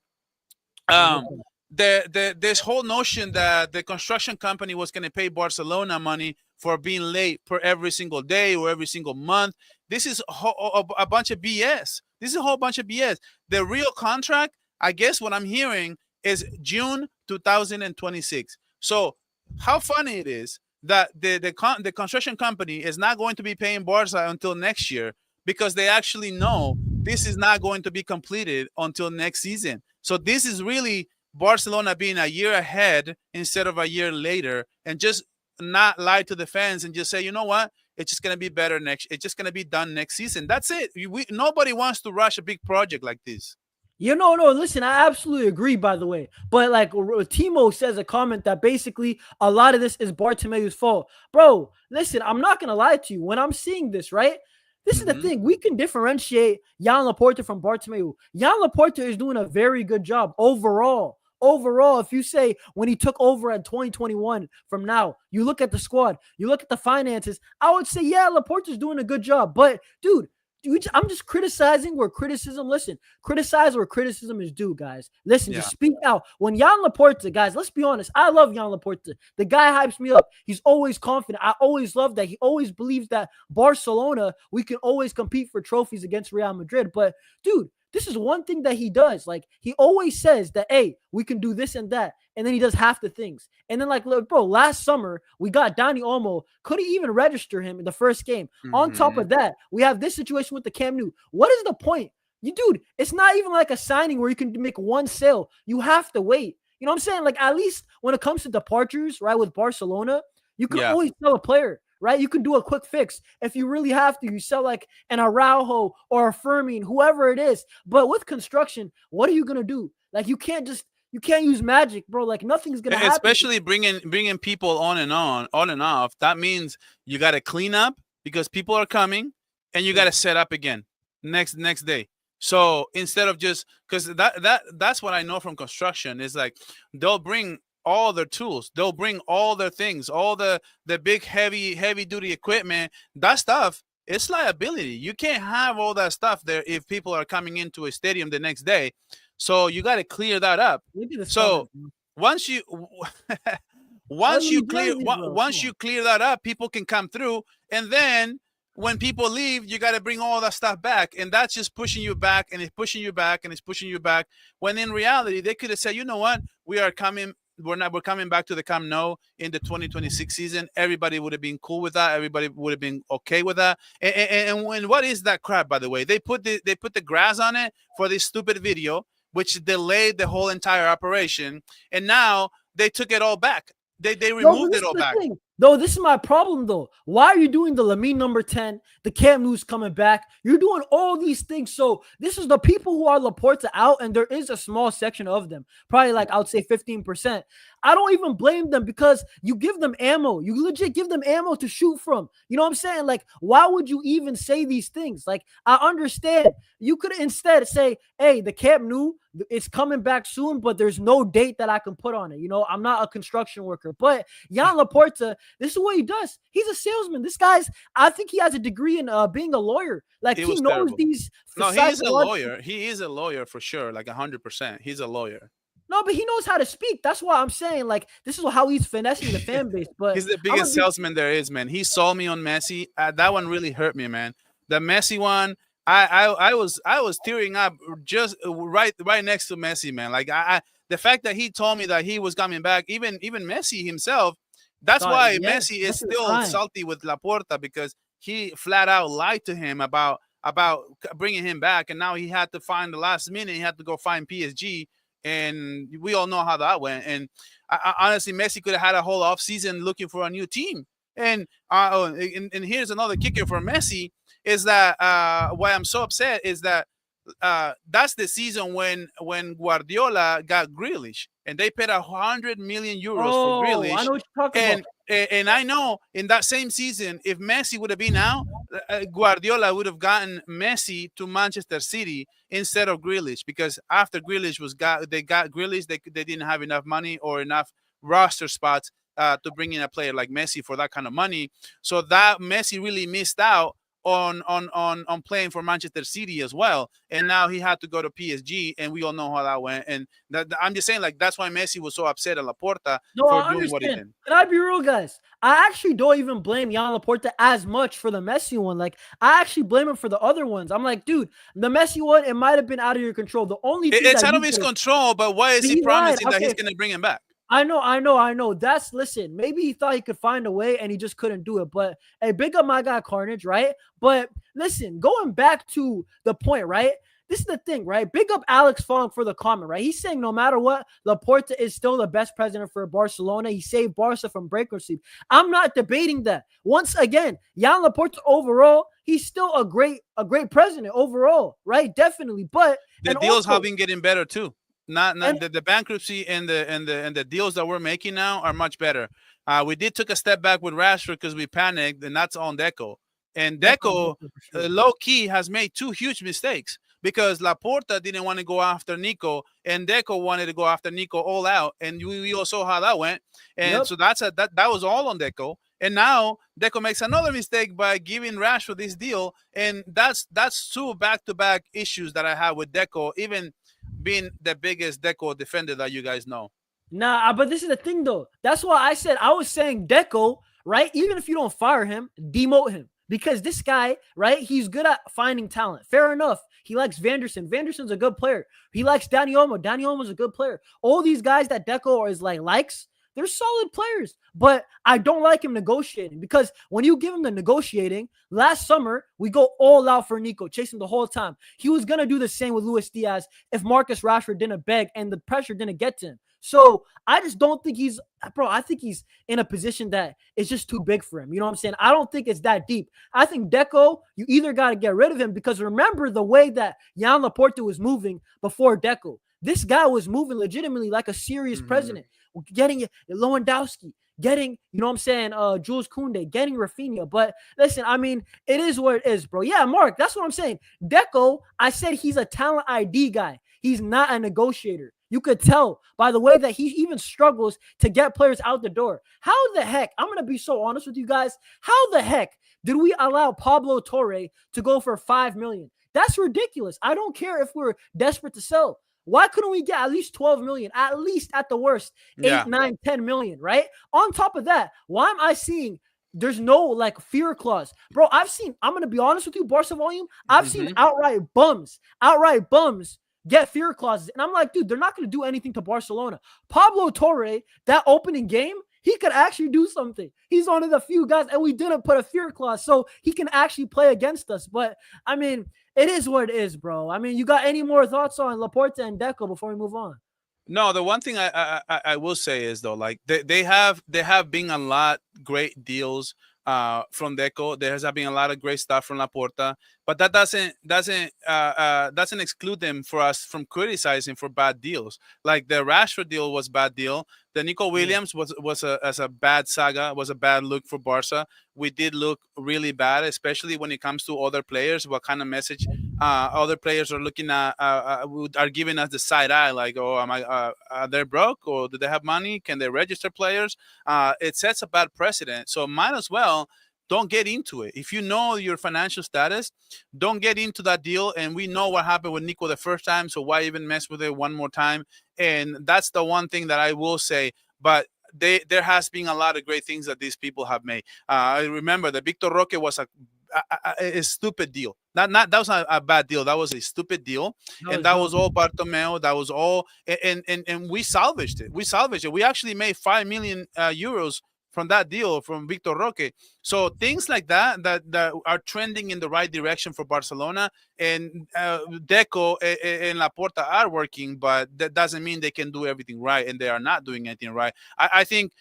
this whole notion that the construction company was going to pay Barcelona money for being late per every single day or every single month. This is a bunch of BS. This is a whole bunch of BS. The real contract, I guess what I'm hearing is June 2026. So how funny it is that the construction company is not going to be paying Barca until next year because they actually know this is not going to be completed until next season. So this is really Barcelona being a year ahead instead of a year later, and just not lie to the fans and just say, you know what, it's just going to be better it's just going to be done next season. That's it. Nobody wants to rush a big project like this. No, listen, I absolutely agree, by the way. But like Timo says a comment that basically a lot of this is Bartomeu's fault. Bro, listen, I'm not going to lie to you. When I'm seeing this, right, this is the thing. We can differentiate Joan Laporta from Bartomeu. Joan Laporta is doing a very good job overall. Overall, if you say when he took over at 2021 from now, you look at the squad, you look at the finances, I would say, yeah, Laporta's doing a good job. But, dude, I'm just criticizing where criticism, listen, criticize where criticism is due, guys. Listen, just speak out. When Joan Laporta, guys, let's be honest, I love Joan Laporta. The guy hypes me up. He's always confident. I always love that. He always believes that Barcelona, we can always compete for trophies against Real Madrid. But, dude, this is one thing that he does. Like, he always says that, hey, we can do this and that. And then he does half the things. And then, like, bro, last summer, we got Dani Olmo. Couldn't even register him in the first game. On top of that, we have this situation with the Camp Nou. What is the point? Dude, it's not even like a signing where you can make one sale. You have to wait. You know what I'm saying? Like, at least when it comes to departures, right, with Barcelona, you can always sell a player. Right? You can do a quick fix. If you really have to, you sell like an Araujo or a Fermin, whoever it is. But with construction, what are you going to do? Like, you can't use magic, bro. Like, nothing's going to happen. Especially bringing people on and off. That means you got to clean up because people are coming, and you got to set up again next day. So instead of just, because that's what I know from construction is like they'll bring all their tools, they'll bring all their things, all the big heavy duty equipment. That stuff, it's liability. You can't have all that stuff there if people are coming into a stadium the next day. So you got to clear that up. So once you clear that up, people can come through, and then when people leave, you got to bring all that stuff back, and that's just pushing you back, and it's pushing you back, and it's pushing you back. When in reality, they could have said, you know what, we're coming back to the Camp Nou in the 2026 season. Everybody would have been cool with that. Everybody would have been okay with that. And what is that crap, by the way? They put the grass on it for this stupid video, which delayed the whole entire operation, and now they took it all back. They removed it all back. Though this is my problem, though. Why are you doing the Lamine number 10? The Camp Nou's coming back. You're doing all these things. So this is the people who are Laporta out, and there is a small section of them, probably like I would say 15%. I don't even blame them because you give them ammo. You legit give them ammo to shoot from. You know what I'm saying? Like, why would you even say these things? Like, I understand. You could instead say, hey, the Camp Nou, it's coming back soon, but there's no date that I can put on it. You know, I'm not a construction worker. But Joan Laporta, this is what he does. He's a salesman. This guy's, I think he has a degree in being a lawyer. Like, he knows terrible. These. No, he is a lawyer. He is a lawyer for sure, like 100%. He's a lawyer. No, but he knows how to speak. That's why I'm saying, like, this is how he's finessing the fan base. But he's the biggest salesman there is, man. He sold me on Messi. That one really hurt me, man. The Messi one, I was tearing up just right next to Messi, man. Like, the fact that he told me that he was coming back, even Messi himself. That's why Messi is still salty with Laporta, because he flat out lied to him about bringing him back, and now he had to find the last minute. He had to go find PSG. And we all know how that went. And honestly, Messi could have had a whole offseason looking for a new team. And here's another kicker for Messi. is that why I'm so upset is that that's the season when Guardiola got Grealish, and they paid 100 million euros for Oh, I Grealish, know what you're talking about. and I know in that same season, if Messi would have been out, Guardiola would have gotten Messi to Manchester City instead of Grealish, because after Grealish they got Grealish, they didn't have enough money or enough roster spots to bring in a player like Messi for that kind of money. So that Messi really missed out on playing for Manchester City as well, and now he had to go to PSG, and we all know how that went. And I'm just saying, like, that's why Messi was so upset at Laporta No, for I doing what he understand. did. And I be real, guys. I actually don't even blame Joan Laporta as much for the Messi one. Like, I actually blame him for the other ones. I'm like, dude, the Messi one, it might have been out of your control. The only thing It's that out of you his could have, control, but why is he he lied. promising that he's Okay, going to bring him back? I know. That's listen. Maybe he thought he could find a way and he just couldn't do it. But hey, big up my guy Carnage, right? But listen, going back to the point, right? This is the thing, right? Big up Alex Fong for the comment, right? He's saying no matter what, Laporta is still the best president for Barcelona. He saved Barca from bankruptcy. I'm not debating that. Once again, Jan Laporta overall, he's still a great president overall, right? Definitely. But The and deals have also been getting better too. Not and the bankruptcy and the deals that we're making now are much better. We did took a step back with Rashford because we panicked, and that's on Deco. And that's on Deco, Deco for sure. low key, has made two huge mistakes because Laporta didn't want to go after Nico, and Deco wanted to go after Nico all out, and we all saw how that went. And Yep. so that was all on Deco. And now Deco makes another mistake by giving Rashford this deal, and that's two back-to-back issues that I have with Deco, even being the biggest Deco defender that you guys know. Nah, but this is the thing though. That's why I said I was saying Deco, right? Even if you don't fire him, demote him. Because this guy, right? He's good at finding talent. Fair enough. He likes Vanderson. Vanderson's a good player. He likes Dani Olmo. Dani Olmo's a good player. All these guys that Deco is likes, they're solid players. But I don't like him negotiating because when you give him the negotiating, last summer we go all out for Nico, chasing the whole time. He was gonna do the same with Luis Diaz if Marcus Rashford didn't beg and the pressure didn't get to him. So I just don't think I think he's in a position that is just too big for him. You know what I'm saying? I don't think it's that deep. I think Deco, you either got to get rid of him because remember the way that Jan Laporta was moving before Deco. This guy was moving legitimately like a serious president, getting Lewandowski, getting, you know what I'm saying, Jules Koundé, getting Rafinha. But listen, I mean, it is what it is, bro. Yeah, Mark, that's what I'm saying. Deco, I said he's a talent ID guy. He's not a negotiator. You could tell by the way that he even struggles to get players out the door. How the heck, I'm going to be so honest with you guys, how the heck did we allow Pablo Torre to go for 5 million? That's ridiculous. I don't care if we're desperate to sell. Why couldn't we get at least 12 million? At least at the worst, 8, Yeah. 9, 10 million, right? On top of that, why am I seeing there's no like fear clause? Bro, I'm going to be honest with you, Barca volume, I've seen outright bums get fear clauses. And I'm like, dude, they're not going to do anything to Barcelona. Pablo Torre, that opening game, he could actually do something. He's one of the few guys, and we didn't put a fear clause, so he can actually play against us. But, I mean, it is what it is, bro. I mean, you got any more thoughts on Laporta and Deco before we move on? No, the one thing I will say is though, like they have been a lot great deals from Deco. There has been a lot of great stuff from Laporta, but that doesn't exclude them for us from criticizing for bad deals. Like the Rashford deal was bad deal. The Nico Williams was a bad saga, was a bad look for Barca. We did look really bad, especially when it comes to other players. What kind of message other players are looking at, are giving us the side eye, like, oh, am I? Are they broke, or do they have money? Can they register players? It sets a bad precedent. So might as well don't get into it. If you know your financial status, don't get into that deal. And we know what happened with Nico the first time, so why even mess with it one more time? And that's the one thing that I will say. But there has been a lot of great things that these people have made. I remember that Victor Roque was a stupid deal. That was not a bad deal. That was a stupid deal, and that was all Bartomeu. That was all, and we salvaged it. We actually made 5 million euros from that deal from Victor Roque. So things like that are trending in the right direction for Barcelona, and Deco and Laporta are working, but that doesn't mean they can do everything right, and they are not doing anything right. I think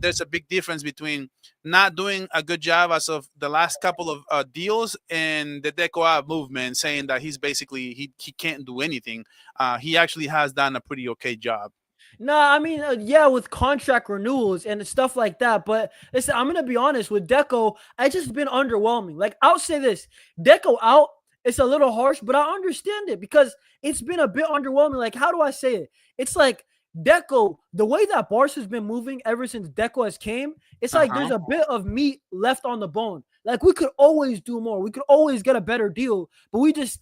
there's a big difference between not doing a good job as of the last couple of deals and the Deco movement saying that he's basically he can't do anything. He actually has done a pretty okay job. Nah, I mean, yeah, with contract renewals and stuff like that. But listen, I'm gonna be honest with Deco. I just been underwhelming. Like, I'll say this: Deco out. It's a little harsh, but I understand it because it's been a bit underwhelming. Like, how do I say it? It's like Deco, the way that Barca's been moving ever since Deco has came. It's Uh like huh. there's a bit of meat left on the bone. Like, we could always do more. We could always get a better deal, but we just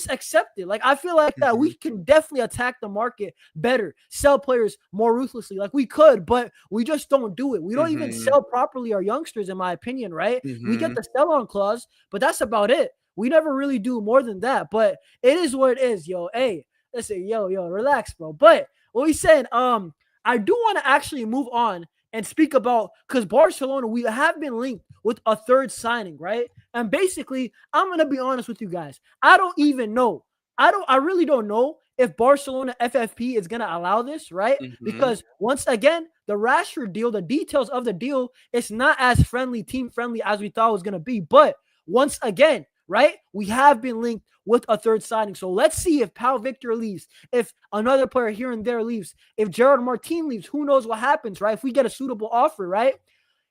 accept it. Like, I feel like that we Hmm. can definitely attack the market better, sell players more ruthlessly. Like, we could, but we just don't do it. We don't even Hmm. sell properly our youngsters, in my opinion, right? We get Hmm. the sell on clause, but that's about it. We never really do more than that. But it is what it is, yo. Hey, listen, yo, relax, bro. But what we said, I do want to actually move on and speak about, because Barcelona, we have been linked with a third signing, right? And basically, I'm gonna be honest with you guys. I don't even know. I really don't know if Barcelona FFP is gonna allow this, right? Hmm. Because once again, the Rashford deal, the details of the deal, it's not as friendly, team friendly as we thought it was gonna be. But once again, right, we have been linked with a third signing. So let's see if Pau Victor leaves, if another player here and there leaves, if Gerard Martin leaves, who knows what happens, right? If we get a suitable offer, right?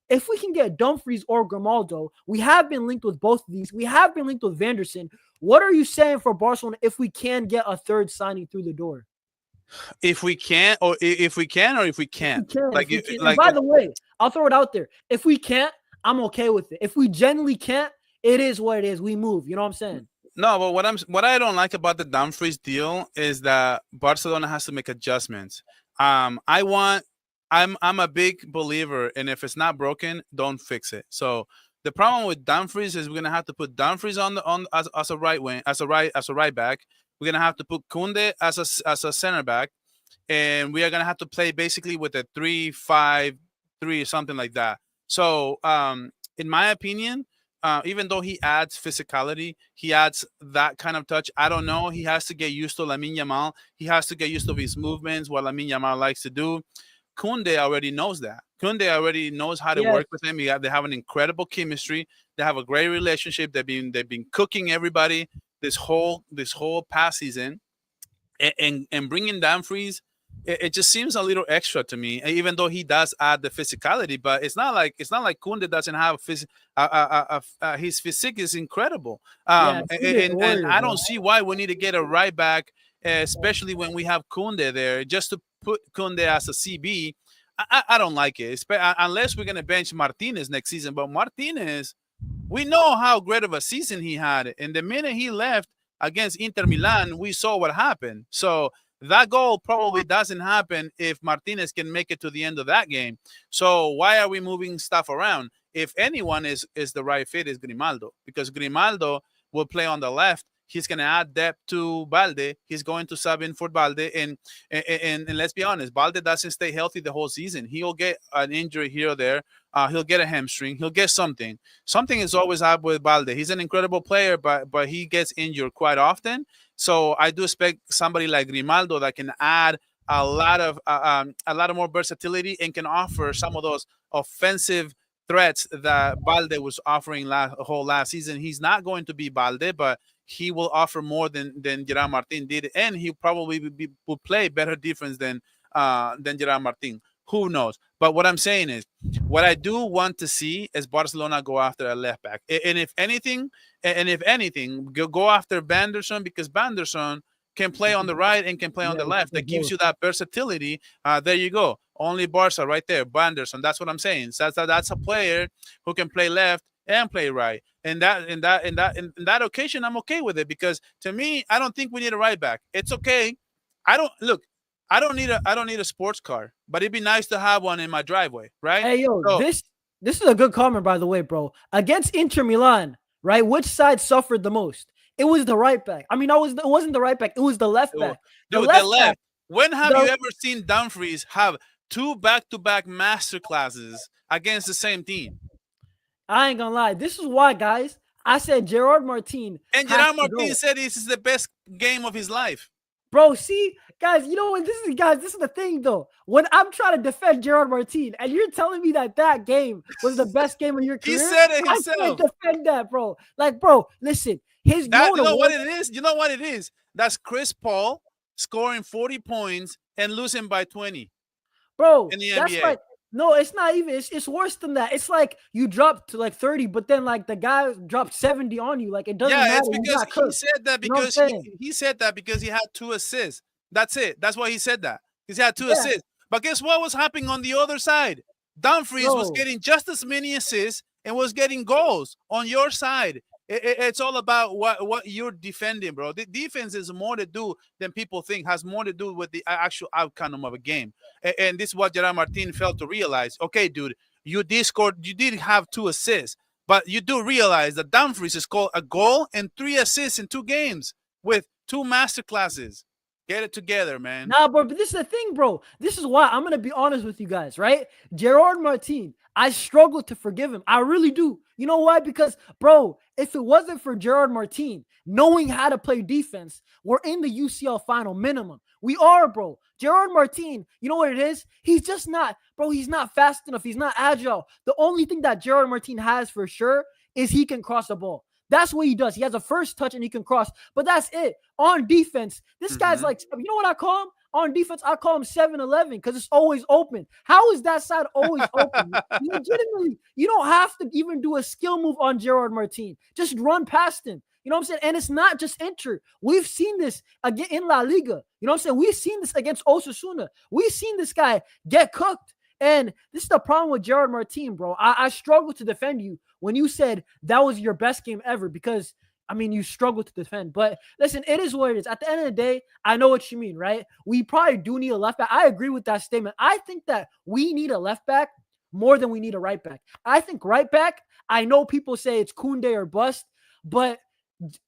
If we can get Dumfries or Grimaldo, we have been linked with both of these. We have been linked with Vanderson. What are you saying for Barcelona if we can get a third signing through the door? If we can, or if we can, or if we If we can't, can, like if we can. And like by the way, I'll throw it out there. If we can't, I'm okay with it. If we genuinely can't, it is what it is. We move. You know what I'm saying? no. But what I don't like about the Dumfries deal is that Barcelona has to make adjustments. I want. I'm a big believer, and if it's not broken, don't fix it. So the problem with Dumfries is we're gonna have to put Dumfries on the on as a right wing, as a right back. We're gonna have to put Kunde as a center back, and we are gonna have to play basically with a 3-5-3 or something like that. So, in my opinion, even though he adds physicality, he adds that kind of touch. I don't know. He has to get used to Lamine Yamal. He has to get used to his movements, what Lamine Yamal likes to do. Kunde already knows that. Kunde already knows how to Yes. work with him. They have an incredible chemistry. They have a great relationship. They've been cooking everybody this whole past season, and bringing Dumfries, it just seems a little extra to me. Even though he does add the physicality, but it's not like Kunde doesn't have his physique is incredible. Yeah. Kunde is a And warrior, I don't bro. see why we need to get a right back, especially when we have Kunde there, just to put Kunde as a CB. I don't like it, unless we're gonna bench Martinez next season. But Martinez, we know how great of a season he had. And the minute he left against Inter Milan, we saw what happened. So that goal probably doesn't happen if Martinez can make it to the end of that game. So why are we moving stuff around? If anyone is the right fit, is Grimaldo, because Grimaldo will play on the left. He's going to add depth to Balde. He's going to sub in for Balde. And let's be honest, Balde doesn't stay healthy the whole season. He'll get an injury here or there. He'll get a hamstring. He'll get something. Something is always up with Balde. He's an incredible player, but he gets injured quite often. So I do expect somebody like Grimaldo that can add a lot of more versatility and can offer some of those offensive threats that Balde was offering whole last season. He's not going to be Balde, but he will offer more than Gerard Martin did, and he probably will play better defense than Gerard Martin. Who knows? But what I'm saying is, what I do want to see is Barcelona go after a left back, and if anything, go after Vanderson, because Vanderson can play on the right and can play on Yeah, the we can left. do That gives both. you that versatility. There you go. Only Barca right there, Vanderson. That's what I'm saying. So that's a player who can play left and play right. And in that occasion, I'm okay with it, because to me, I don't think we need a right back. It's okay. I don't look. I don't need a sports car, but it'd be nice to have one in my driveway, right? Hey, yo, So this is a good comment, by the way, bro. Against Inter Milan, right? Which side suffered the most? It was the right back. I mean, it wasn't the right back. It was the left Dude, back. The dude, the left back. left. When have you The ever seen Dumfries have 2 back-to-back masterclasses against the same team. I ain't gonna lie. This is why, guys. I said Gerard Martin And has Gerard to Martin go. said this is the best game of his life. Bro, see, guys, you know what? This is the thing, though. When I'm trying to defend Gerard Martin, and you're telling me that game was the best game of your He career, said it I can't himself. defend that, bro. Like, bro, listen, his That, you no know what award, it is? You know what it is? That's Chris Paul scoring 40 points and losing by 20 bro. in the That's NBA. like no, it's not even. It's worse than that. It's like you dropped to like 30, but then like the guy dropped 70 on you. Like it doesn't Yeah, matter. it's You because got he cooked. said that You know what I'm because saying? he said that because he had 2 assists. That's it. That's why he said that. Because he had 2 Yeah, assists. But guess what was happening on the other side? Dumfries was bro. getting just as many assists and was getting goals on your side. It's all about what you're defending, bro. The defense is more to do than people think. Has more to do with the actual outcome of a game. And this is what Gerard Martin failed to realize. Okay, dude, you did have 2 assists, but you do realize that Dumfries has scored a goal and 3 assists in 2 games with 2 masterclasses. Get it together, man. Nah, bro, but this is the thing, bro. This is why I'm gonna be honest with you guys, right? Gerard Martin, I struggle to forgive him. I really do. You know why? Because, bro, if it wasn't for Gerard Martin knowing how to play defense, we're in the UCL final minimum. We are, bro. Gerard Martin, you know what it is? He's just not, bro. He's not fast enough. He's not agile. The only thing that Gerard Martin has for sure is he can cross the ball. That's what he does. He has a first touch and he can cross, but that's it. On defense, this guy's like, you know what I call him? On defense, I call him 7-Eleven because it's always open. How is that side always open? Legitimately, you don't have to even do a skill move on Gerard Martin. Just run past him. You know what I'm saying? And it's not just Inter. We've seen this again in La Liga. You know what I'm saying? We've seen this against Osasuna. We've seen this guy get cooked. And this is the problem with Gerard Martin, bro. I struggle to defend you when you said that was your best game ever because, I mean, you struggle to defend. But listen, it is what it is. At the end of the day, I know what you mean, right? We probably do need a left back. I agree with that statement. I think that we need a left back more than we need a right back. I think right back, I know people say it's Koundé or bust, but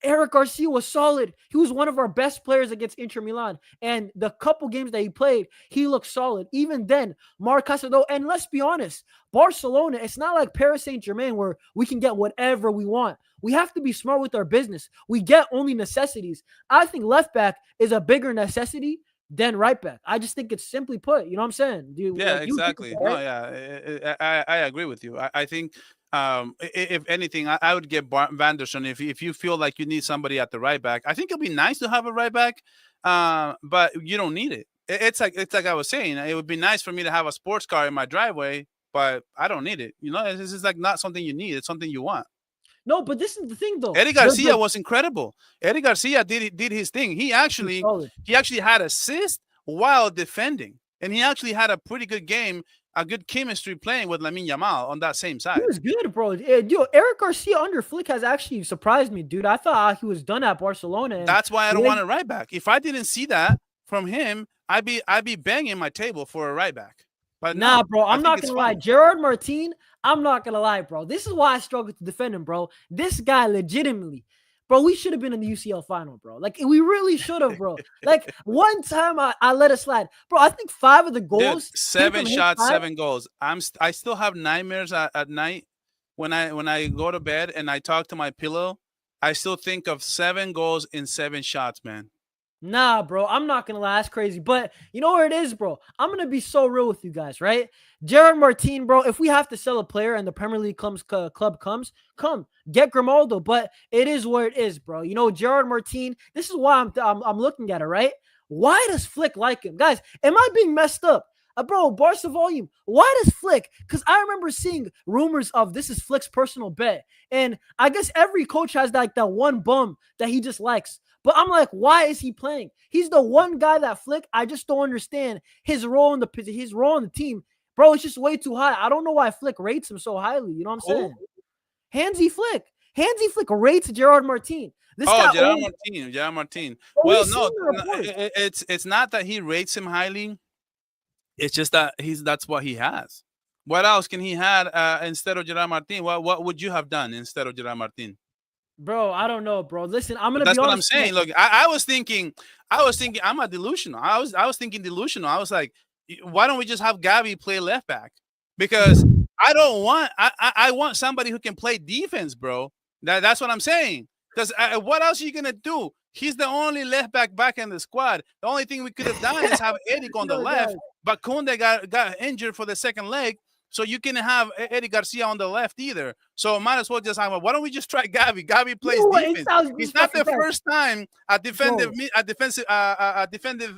Eric Garcia was solid. He was one of our best players against Inter Milan. And the couple games that he played, he looked solid. Even then, Marc Casado, and let's be honest, Barcelona, it's not like Paris Saint-Germain where we can get whatever we want. We have to be smart with our business. We get only necessities. I think left back is a bigger necessity than right back. I just think it's simply put. You know what I'm saying? Yeah, Like you agree with exactly. that, No, right? yeah, I agree with you. I think if anything, I would get Vanderson if you feel like you need somebody at the right back. I think it'd be nice to have a right back, but you don't need it. It's like I was saying. It would be nice for me to have a sports car in my driveway, but I don't need it. You know, this is like not something you need. It's something you want. No, but this is the thing though. Eddie Garcia was incredible. Eddie Garcia did his thing. He actually had assist while defending, and he actually had a pretty good game, a good chemistry playing with Lamine Yamal on that same He side. was good, bro. Yo, Eric Garcia under Flick has actually surprised me, dude. I thought he was done at Barcelona. And that's why I don't want a right back. If I didn't see that from him, I'd be banging my table for a right back. But nah, no, bro, I'm not gonna lie. Gerard Martin, I'm not gonna lie, bro. This is why I struggle to defend him, bro. This guy legitimately, bro, we should have been in the UCL final, bro. Like we really should have, bro. Like one time I let it slide. Bro, I think 5 of the goals. Dude, 7 shots, 7 goals. I still have nightmares at night when I go to bed and I talk to my pillow. I still think of 7 goals in 7 shots, man. Nah, bro, I'm not gonna lie, that's crazy. But you know where it is, bro? I'm gonna be so real with you guys, right? Gerard Martin, bro. If we have to sell a player and the Premier League club comes, come get Grimaldo. But it is where it is, bro. You know, Gerard Martin. This is why I'm looking at it, right? Why does Flick like him, guys? Am I being messed up? Bro, Barca volume. Why does Flick? Because I remember seeing rumors of this is Flick's personal bet, and I guess every coach has like that one bum that he just likes. But I'm like, why is he playing? He's the one guy that Flick. I just don't understand his role in the team, bro. It's just way too high. I don't know why Flick rates him so highly. You know what I'm saying? Hansi Flick. Hansi Flick rates Gerard Martin. Gerard Martin. Well, no, it's not that he rates him highly. It's just that that's what he has. What else can he have instead of Gerard Martin? What would you have done instead of Gerard Martin? Bro, I don't know, bro. Listen, I'm gonna. That's what I'm saying. Look, I was thinking I'm a delusional. I was thinking delusional. I was like, why don't we just have Gavi play left back? Because I want somebody who can play defense, bro. That's what I'm saying. Because what else are you gonna do? He's the only left back in the squad. The only thing we could have done is have Eric on the Yo, left, guys. but Kunde got injured for the second leg, so you can have Eddie Garcia on the left either. So might as well just have. Why don't we just try Gavi? Gavi You plays know what? It defense. sounds It's not the disrespectful, guys. first time a defensive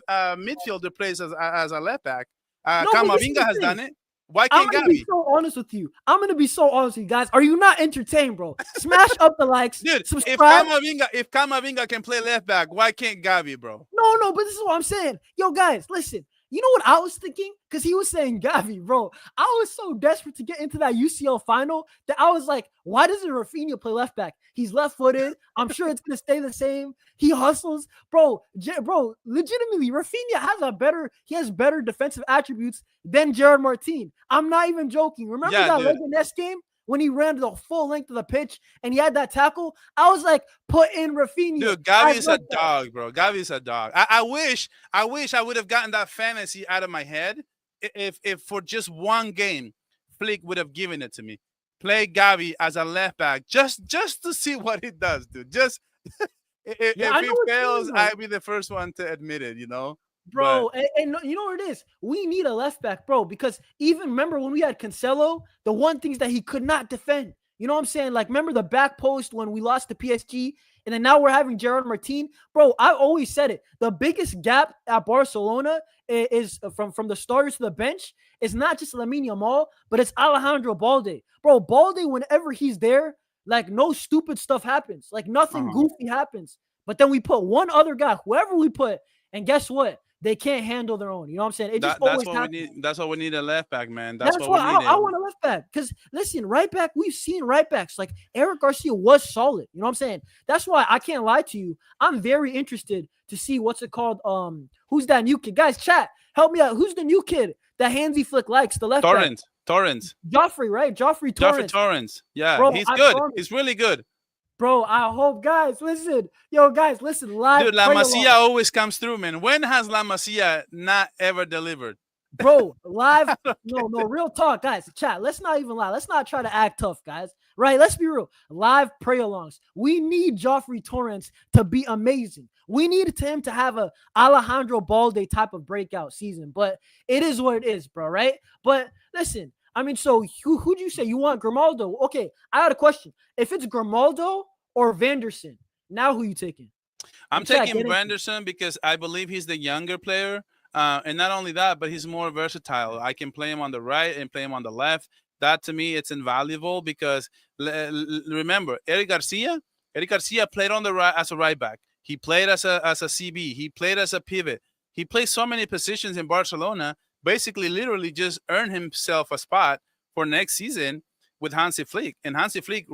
Bro. midfielder plays as a left back. No, but this is Camavinga the has thing. done it. Why I'm can't gonna be Gavi? so honest with you. I'm gonna be so honest with you guys. Are you not entertained, bro? Smash up the likes, Dude, subscribe. if Camavinga can play left back, why can't Gavi, bro? No, but this is what I'm saying. Yo, guys, listen. You know what I was thinking? Because he was saying Gavi, bro. I was so desperate to get into that UCL final that I was like, why doesn't Rafinha play left back? He's left-footed. I'm sure it's gonna stay the same. He hustles, bro. Bro, legitimately, Rafinha has better defensive attributes than Gerard Martin. I'm not even joking. Remember Yeah, that dude. Leganes game when he ran the full length of the pitch and he had that tackle? I was like, put in Rafinha. Dude, Gavi is a dog, bro. Gavi is a dog. I wish I would have gotten that fantasy out of my head if for just one game, Flick would have given it to me. Play Gavi as a left back just to see what he does, dude. Just if Yeah, I know he what you fails, mean, though. I'll be the first one to admit it, you know. But Bro, and you know what it is? We need a left back, bro, because even remember when we had Cancelo, the one things that he could not defend. You know what I'm saying? Like, remember the back post when we lost to PSG, and then now we're having Gerard Martin? Bro, I always said it. The biggest gap at Barcelona is from the starters to the bench is not just Lamine Yamal, but it's Alejandro Balde. Bro, Balde, whenever he's there, like, no stupid stuff happens. Like, nothing goofy happens. But then we put one other guy, whoever we put, and guess what? They can't handle their own. You know what I'm saying? It just always happens. we need. That's what we need a left back, man. That's That's what we why need. I want a left back. Because listen, right back, we've seen right backs. Like Eric Garcia was solid. You know what I'm saying? That's why I can't lie to you. I'm very interested to see what's it called. Who's that new kid? Guys, chat, help me out. Who's the new kid that Hansi Flick likes? The left back. Torrens. Joffrey, right? Joffrey Torrens. Torrens. Yeah, Bro, he's good. He's really good. Bro, I hope, guys, listen. Yo, guys, listen, live. Dude, La Masia always comes through, man. When has La Masia not ever delivered? Bro, live. No, real talk, guys. Chat, let's not even lie. Let's not try to act tough, guys. Right? Let's be real. Live pray-alongs. We need Joffrey Torrens to be amazing. We need him to have a Alejandro Balde type of breakout season, but it is what it is, bro, right? But listen, I mean, so who'd you say? You want Grimaldo? Okay, I got a question. If it's Grimaldo or Vanderson, now who you taking? I'm taking Vanderson because I believe he's the younger player. And not only that, but he's more versatile. I can play him on the right and play him on the left. That, to me, it's invaluable because, remember, Eric Garcia played on the right as a right back. He played as a CB. He played as a pivot. He played so many positions in Barcelona, basically literally just earned himself a spot for next season with Hansi Flick. And Hansi Flick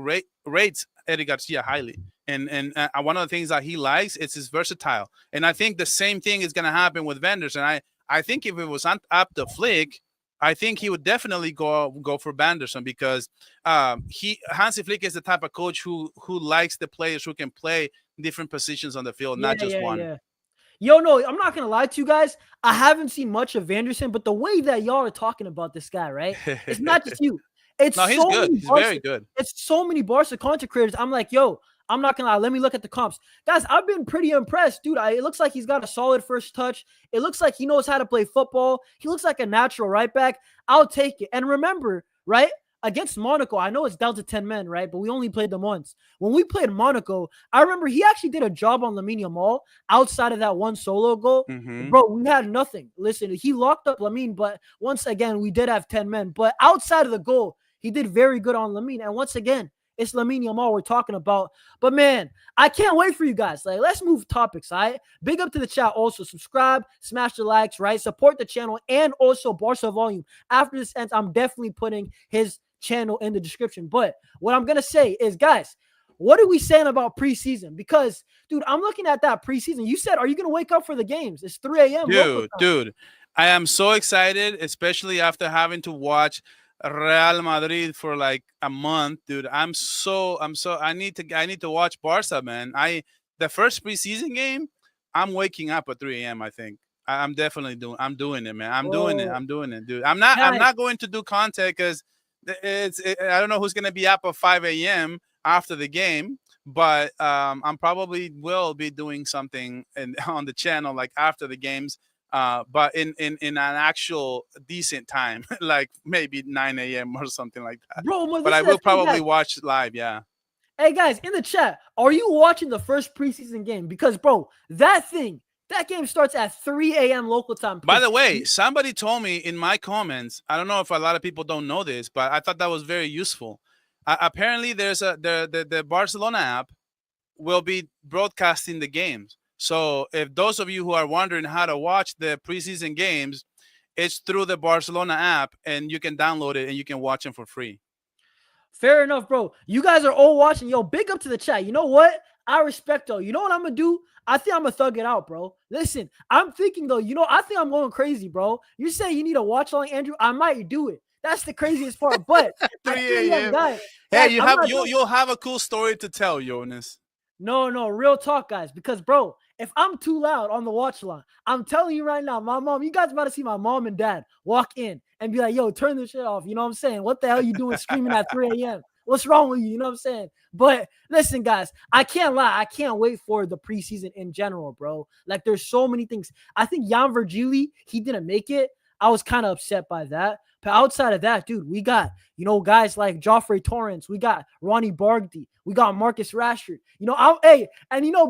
rates Eric Garcia highly. And one of the things that he likes is his versatile. And I think the same thing is going to happen with Vanderson. I think if it was up to Flick, I think he would definitely go for Vanderson because Hansi Flick is the type of coach who likes the players who can play different positions on the field, not just one. Yeah. Yo, no, I'm not going to lie to you guys. I haven't seen much of Vanderson, but the way that y'all are talking about this guy, right? It's not just you. It's no, he's good. He's very good. It's so many Barca content creators. I'm like, yo, I'm not going to lie. Let me look at the comps. Guys, I've been pretty impressed. Dude, it looks like he's got a solid first touch. It looks like he knows how to play football. He looks like a natural right back. I'll take it. And remember, right? Against Monaco, I know it's down to 10 men, right? But we only played them once. When we played Monaco, I remember he actually did a job on Lamine Yamal outside of that one solo goal. Bro, we had nothing. Listen, he locked up Lamine, but once again, we did have 10 men. But outside of the goal, he did very good on Lamine. And once again, it's Lamine Yamal we're talking about. But man, I can't wait for you guys. Like, let's move topics, all right? Big up to the chat. Also, subscribe, smash the likes, right? Support the channel and also Barca Volume. After this ends, I'm definitely putting his channel in the description. But what I'm gonna say is, guys, what are we saying about preseason? Because, dude, I'm looking at that preseason. You said, are you gonna wake up for the games? It's 3 a.m. Dude, I am so excited, especially after having to watch Real Madrid for like a month, dude. I need to watch Barca, man. The first preseason game, I'm waking up at 3 a.m. I think. I'm definitely doing. I'm doing it, man. I'm doing it. Bro, I'm doing it, dude. I'm not. I'm guys, not going to do content because I don't know who's gonna be up at 5 a.m. after the game, but I'm probably will be doing something on the channel like after the games. But in an actual decent time, like maybe 9 a.m. or something like that. bro, well, But this I is the will thing, probably guys. watch live. Yeah. Hey guys, in the chat, are you watching the first preseason game? Because bro, that game starts at 3 a.m. local time. By Because the way, somebody told me in my comments. I don't know if a lot of people don't know this, but I thought that was very useful. Apparently, there's the Barcelona app will be broadcasting the games. So if those of you who are wondering how to watch the preseason games, it's through the Barcelona app, and you can download it and you can watch them for free. fair enough, bro. You guys are all watching. Yo, big up to the chat. You know what? I respect though. You know what I'm gonna do? I think I'm gonna thug it out, bro. Listen, I'm thinking though. I think I'm going crazy, bro. You say you need to watch along, Andrew. I might do it. That's the craziest part. But at 3 3 a.m., a.m. guys, Hey, I'm not doing. you'll have a cool story to tell, Jonas. No, real talk, guys. Because, bro, if I'm too loud on the watch line, I'm telling you right now, my mom, you guys about to see my mom and dad walk in and be like, yo, turn this shit off. You know what I'm saying? What the hell you doing screaming at 3 a.m.? What's wrong with you? You know what I'm saying? But listen, guys, I can't lie. I can't wait for the preseason in general, bro. Like, there's so many things. I think Jan Virgili, he didn't make it. I was kind of upset by that. But outside of that, dude, we got, guys like Joffrey Torrance. We got Ronnie Bargdi. We got Marcus Rashford.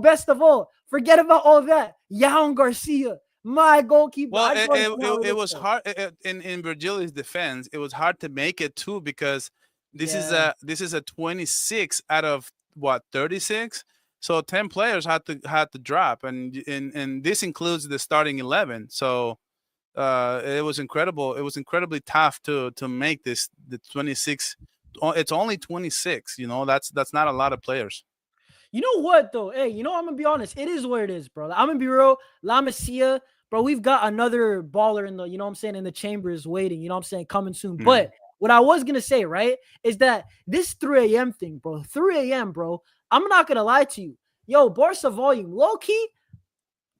Best of all, forget about all that. Yaun Garcia, my goalkeeper. Well, I just want to see how it it looks was like. hard in Virgili's defense. It was hard to make it too because Yeah. this is a 26 out of what 36. So 10 players had to drop, and this includes the starting 11. So it was incredible. It was incredibly tough to make the 26. It's only 26. That's not a lot of players. You know what though? Hey, I'm gonna be honest. It is what it is, bro. I'm gonna be real. La Masia, bro. We've got another baller in the, what I'm saying, in the chambers waiting. You know what I'm saying, coming soon. Mhm. But what I was gonna say, right, is that this 3 a.m. thing, bro. 3 a.m., bro. I'm not gonna lie to you. Yo, Barca volume, low key,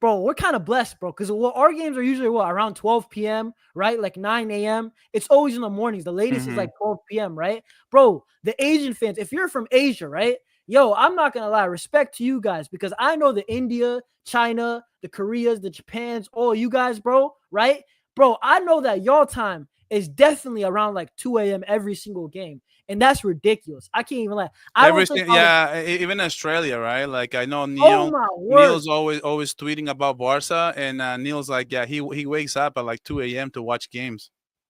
bro, we're kind of blessed, bro, because our games are usually around 12 p.m., right? Like 9 a.m. It's always in the mornings. The latest is like Mhm. 12 p.m., right? Bro, the Asian fans, if you're from Asia, right? Yo, I'm not gonna lie, respect to you guys because I know the India, China, the Koreas, the Japans, all you guys, bro, right? Bro, I know that y'all time is definitely around like 2 a.m. every single game. And that's ridiculous. I can't even lie. I don't think I would. Yeah, even Australia, right? Like I know Oh my word. Neil's always tweeting about Barca, and Neil's like, yeah, he wakes up at like 2 a.m. to watch games.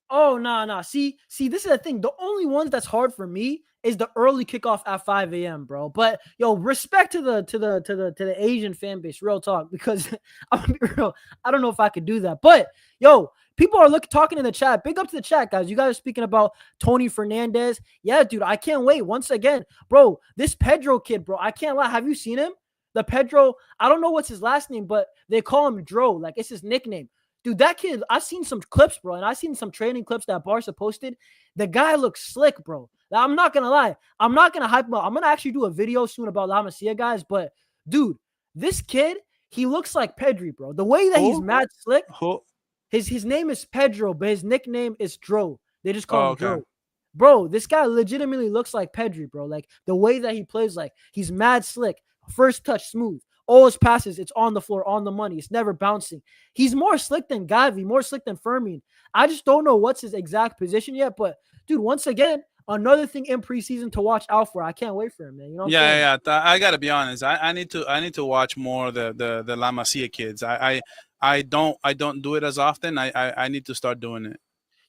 Oh, no. See, this is the thing. The only ones that's hard for me is the early kickoff at 5 a.m., bro. But yo, respect to the Asian fan base, real talk, because I'm gonna be real. I don't know if I could do that. But yo, people are talking in the chat. Big up to the chat, guys. You guys are speaking about Tony Fernandez. Yeah, dude, I can't wait. Once again, bro, this Pedro kid, bro, I can't lie. Have you seen him? The Pedro, I don't know what's his last name, but they call him Dro. Like it's his nickname. Dude, that kid, I've seen some clips, bro, and I've seen some training clips that Barca posted. The guy looks slick, bro. Now, I'm not going to lie. I'm not going to hype him up. I'm going to actually do a video soon about La Masia, guys. But, dude, this kid, he looks like Pedri, bro. The way that he's Who? mad slick, Who? his name is Pedro, but his nickname is Dro. They just call Oh, him okay. Dro. Bro, this guy legitimately looks like Pedri, bro. Like, the way that he plays, like, he's mad slick. First touch, smooth. All his passes, it's on the floor, on the money. It's never bouncing. He's more slick than Gavi, more slick than Fermin. I just don't know what's his exact position yet. But, dude, once again, another thing in preseason to watch out for. I can't wait for him, man. You know what I'm saying? I gotta be honest. I need to watch more the La Masia kids. I don't do it as often. I need to start doing it.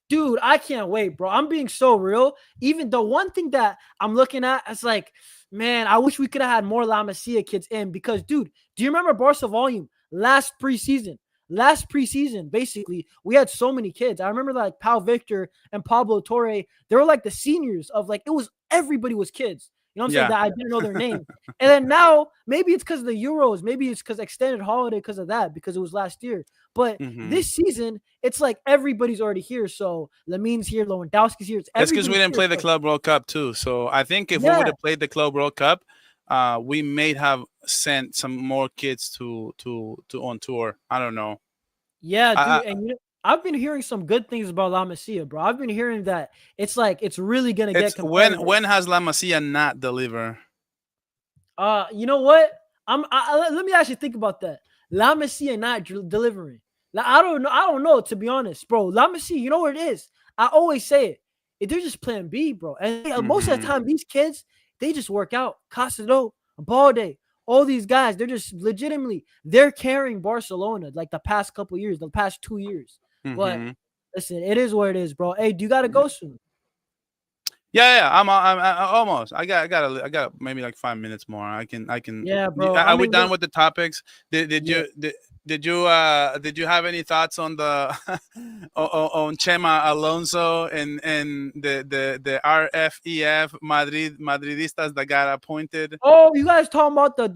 Dude, I can't wait, bro. I'm being so real. Even the one thing that I'm looking at is like, man, I wish we could have had more La Masia kids in because, dude, do you remember Barca Volume last preseason? Last preseason, basically, we had so many kids. I remember like Pau Victor and Pablo Torre. They were like the seniors of like, everybody was kids. You know what I'm saying? Yeah. That I didn't know their name. And then now, maybe it's because of the Euros. Maybe it's because extended holiday because of that, because it was last year. But Mm-hmm. this season, it's like everybody's already here. So Lamin's here, Lewandowski's here. It's It's because we everybody's didn't here. play the So Club World Cup too. So I think if we would yeah, have played the Club World Cup, we may have sent some more kids to on tour. I don't know. Yeah, I, dude, and I've been hearing some good things about La Masia, bro. I've been hearing that it's really gonna it's get competitive. when has La Masia not deliver? You know what? Let me actually think about that. La Masia not delivering. Like, I don't know. I don't know, to be honest, bro. La Masia, you know what it is? I always say it. They're just playing B, bro. And most of the Hmm. time, these kids, they just work out. Casado, Balde, all these guys, they're just legitimately they're carrying Barcelona like the past couple years, the past 2 years. But Hmm. listen, it is what it is, bro. Hey, do you gotta go soon? Yeah, yeah, I almost. I got maybe like 5 minutes more. I can. Yeah, bro. I Are we mean, done with the topics? yeah. Did you have any thoughts on the on Chema Alonso and the RFEF Madridistas that got appointed? Oh, you guys talking about the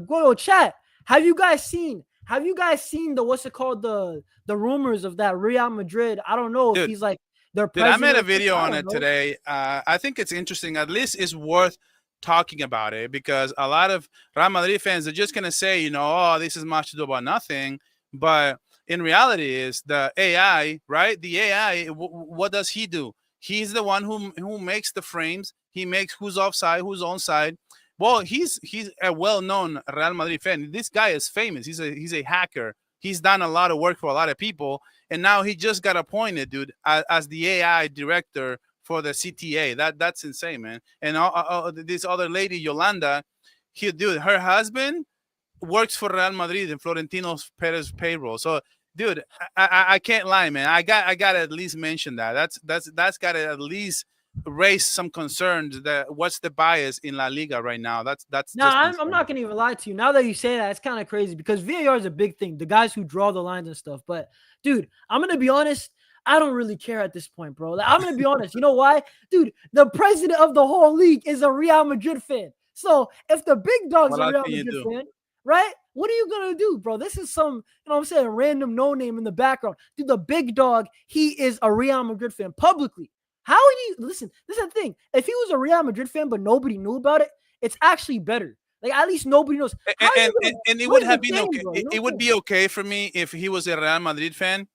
good old chat? Have you guys seen? Have you guys seen the what's it called the rumors of that Real Madrid? I don't know if Dude, he's like their Dude, I made president a or something. video I on don't it know. today. I think it's interesting. At least it's worth talking about it because a lot of Real Madrid fans are just gonna say, oh, this is much ado about nothing. But in reality, is the AI, right? The AI. What does he do? He's the one who makes the frames. He makes who's offside, who's onside. Well, he's a well-known Real Madrid fan. This guy is famous. He's a hacker. He's done a lot of work for a lot of people, and now he just got appointed, dude, as the AI director for the CTA. That's insane, man. And this other lady, Yolanda, dude, her husband works for Real Madrid and Florentino Perez payroll. So, dude, I can't lie, man. I got to at least mention that. That's got to at least raise some concerns. That what's the bias in La Liga right now? That's No, just I'm insane. not gonna even lie to you. Now that you say that, it's kind of crazy because VAR is a big thing. The guys who draw the lines and stuff. But dude, I'm gonna be honest. I don't really care at this point, bro. Like, I'm gonna be honest. You know why, dude? The president of the whole league is a Real Madrid fan. So if the big dog's What a else Real can you Madrid do? fan, right? What are you gonna do, bro? This is some, what I'm saying, random no name in the background. Dude, the big dog, he is a Real Madrid fan publicly. How would you listen? This is the thing. If he was a Real Madrid fan but nobody knew about it, it's actually better. Like, at least nobody knows. How are you gonna And it would where's the have been shame, okay. bro? You know It what would I'm be saying? okay for me if he was a Real Madrid fan,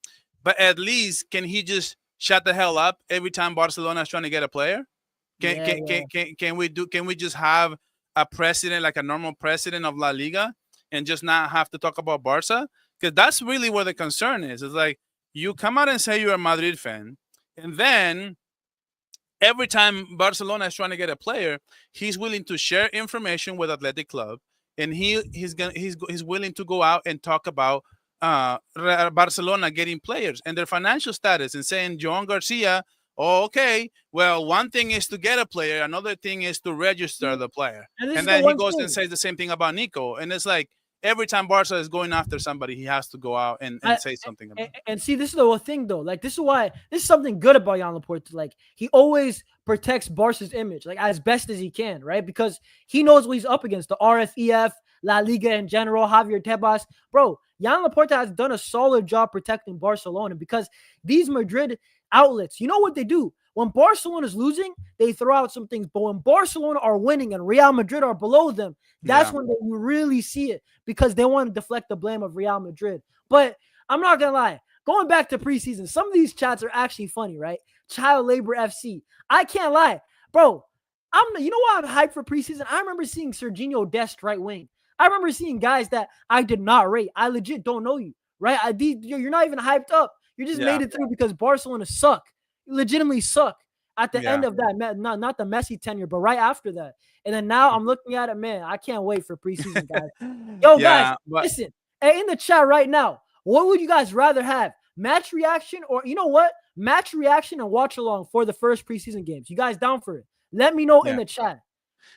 but at least can he just shut the hell up every time Barcelona is trying to get a player? Can Yeah, can can yeah. can, can we do? Can we just have a president like a normal president of La Liga and just not have to talk about Barca? Because that's really where the concern is. It's like you come out and say you're a Madrid fan, and then every time Barcelona is trying to get a player, he's willing to share information with Athletic Club, and he's willing to go out and talk about Barcelona getting players and their financial status, and saying Joan Garcia. Oh, okay. Well, one thing is to get a player, another thing is to register See, the player, and this and is the then he one goes and thing. says the same thing about Nico, and it's like every time Barca is going after somebody, he has to go out and I, say something about it. and see, this is the whole thing though. Like, this is why this is something good about Joan Laporta. Like, he always protects Barca's image, like as best as he can, right? Because he knows what he's up against. The RFEF, La Liga in general, Javier Tebas. Bro, Joan Laporta has done a solid job protecting Barcelona because these Madrid outlets, you know what they do? When Barcelona is losing, they throw out some things. But when Barcelona are winning and Real Madrid are below them, that's Yeah. when they really see it because they want to deflect the blame of Real Madrid. But I'm not gonna lie. Going back to preseason, some of these chats are actually funny, right? Child Labor FC. I can't lie, bro. You know why I'm hyped for preseason? I remember seeing Serginho Dest right wing. I remember seeing guys that I did not rate. I legit don't know you, right? You're not even hyped up. You just Yeah. made it through because Barcelona suck, legitimately suck. At the Yeah. end of that, not the Messi tenure, but right after that. And then now I'm looking at it, man. I can't wait for preseason, guys. Yo, guys, Yeah. But listen. Hey, in the chat right now, what would you guys rather have? Match reaction, or you know what? Match reaction and watch along for the first preseason games. You guys down for it? Let me know in yeah. the chat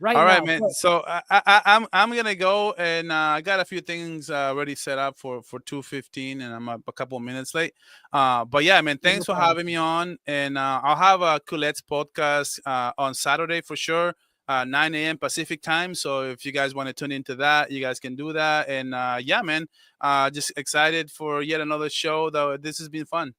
right All right, now. man. But So I'm gonna go, and I got a few things already set up for 2:15, and I'm a couple of minutes late. But yeah, man. no Thanks for problem. having me on, and I'll have a Coulette's podcast on Saturday for sure, 9 a.m. Pacific time. So if you guys want to tune into that, you guys can do that. And yeah, man. Just excited for yet another show. Though this has been fun.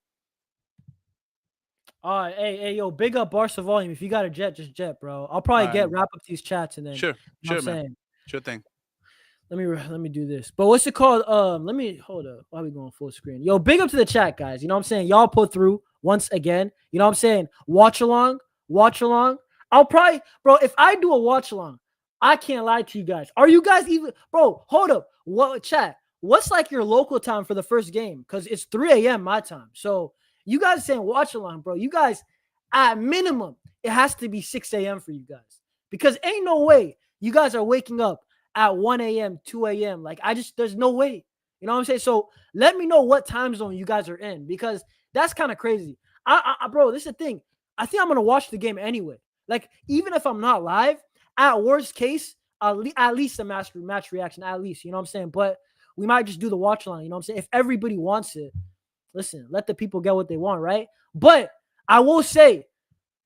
All right, hey, yo, big up Barca volume. If you got a jet, just jet, bro. I'll All probably right, get man. wrap up these chats and then, Sure, you know what I'm sure, man. saying. Sure thing. let me do this. But what's it called? Let me hold up. Why are we going full screen? Yo, big up to the chat, guys. You know what I'm saying? Y'all put through once again. You know what I'm saying? Watch along, watch along. I'll probably, bro, if I do a watch along, I can't lie to you guys. Are you guys even, bro? Hold up. What chat? What's like your local time for the first game? Because it's 3 a.m. my time. So you guys saying watch along, bro. You guys, at minimum, it has to be 6 a.m. for you guys. Because ain't no way you guys are waking up at 1 a.m., 2 a.m. Like, there's no way. You know what I'm saying? So let me know what time zone you guys are in because that's kind of crazy. Bro, this is the thing. I think I'm going to watch the game anyway. Like, even if I'm not live, at worst case, at least a match reaction, at least. You know what I'm saying? But we might just do the watch line. You know what I'm saying? If everybody wants it, listen, let the people get what they want, right? But I will say,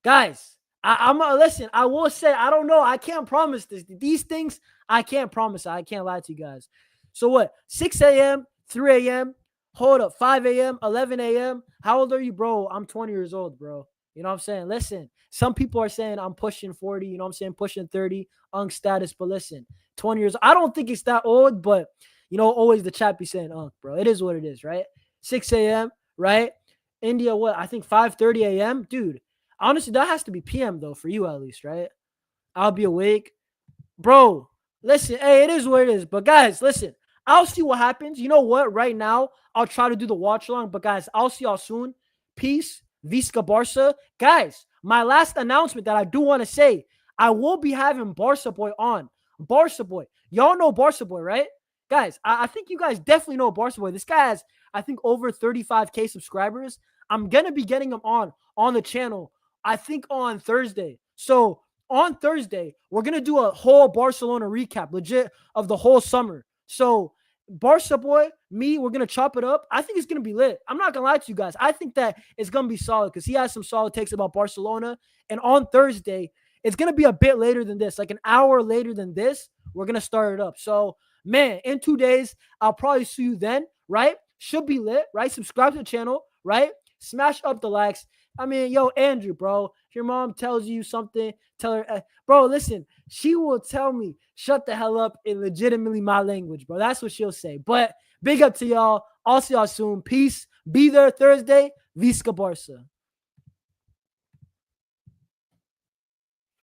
guys, I'm listen. I will say I don't know. I can't promise this. These things I can't promise. I can't lie to you guys. So what? 6 a.m., 3 a.m. Hold up, 5 a.m., 11 a.m. How old are you, bro? I'm 20 years old, bro. You know what I'm saying? Listen, some people are saying I'm pushing 40. You know what I'm saying? Pushing 30, status. But listen, 20 years. I don't think it's that old, but always the chat be saying, bro. It is what it is, right? 6 a.m., right? India, what? I think 5:30 a.m. Dude, honestly, that has to be PM though for you at least, right? I'll be awake, bro. Listen, hey, it is what it is. But guys, listen, I'll see what happens. You know what? Right now, I'll try to do the watch along. But guys, I'll see y'all soon. Peace. Visca Barca. Guys, my last announcement that I do want to say, I will be having Barca Boy on. Barca Boy. Y'all know Barca Boy, right? Guys, I think you guys definitely know Barca Boy. This guy has, I think, over 35K subscribers. I'm going to be getting him on the channel, I think, on Thursday. So on Thursday, we're going to do a whole Barcelona recap, legit, of the whole summer. So Barca Boy, me, we're going to chop it up. I think it's going to be lit. I'm not going to lie to you guys. I think that it's going to be solid because he has some solid takes about Barcelona. And on Thursday, it's going to be a bit later than this, like an hour later than this. We're going to start it up. So, man, in 2 days, I'll probably see you then, right? Should be lit, right? Subscribe to the channel, right? Smash up the likes. I mean, yo, Andrew, bro, if your mom tells you something, tell her, bro, listen, she will tell me, shut the hell up in legitimately my language, bro. That's what she'll say. But big up to y'all. I'll see y'all soon. Peace. Be there Thursday. Visca Barca.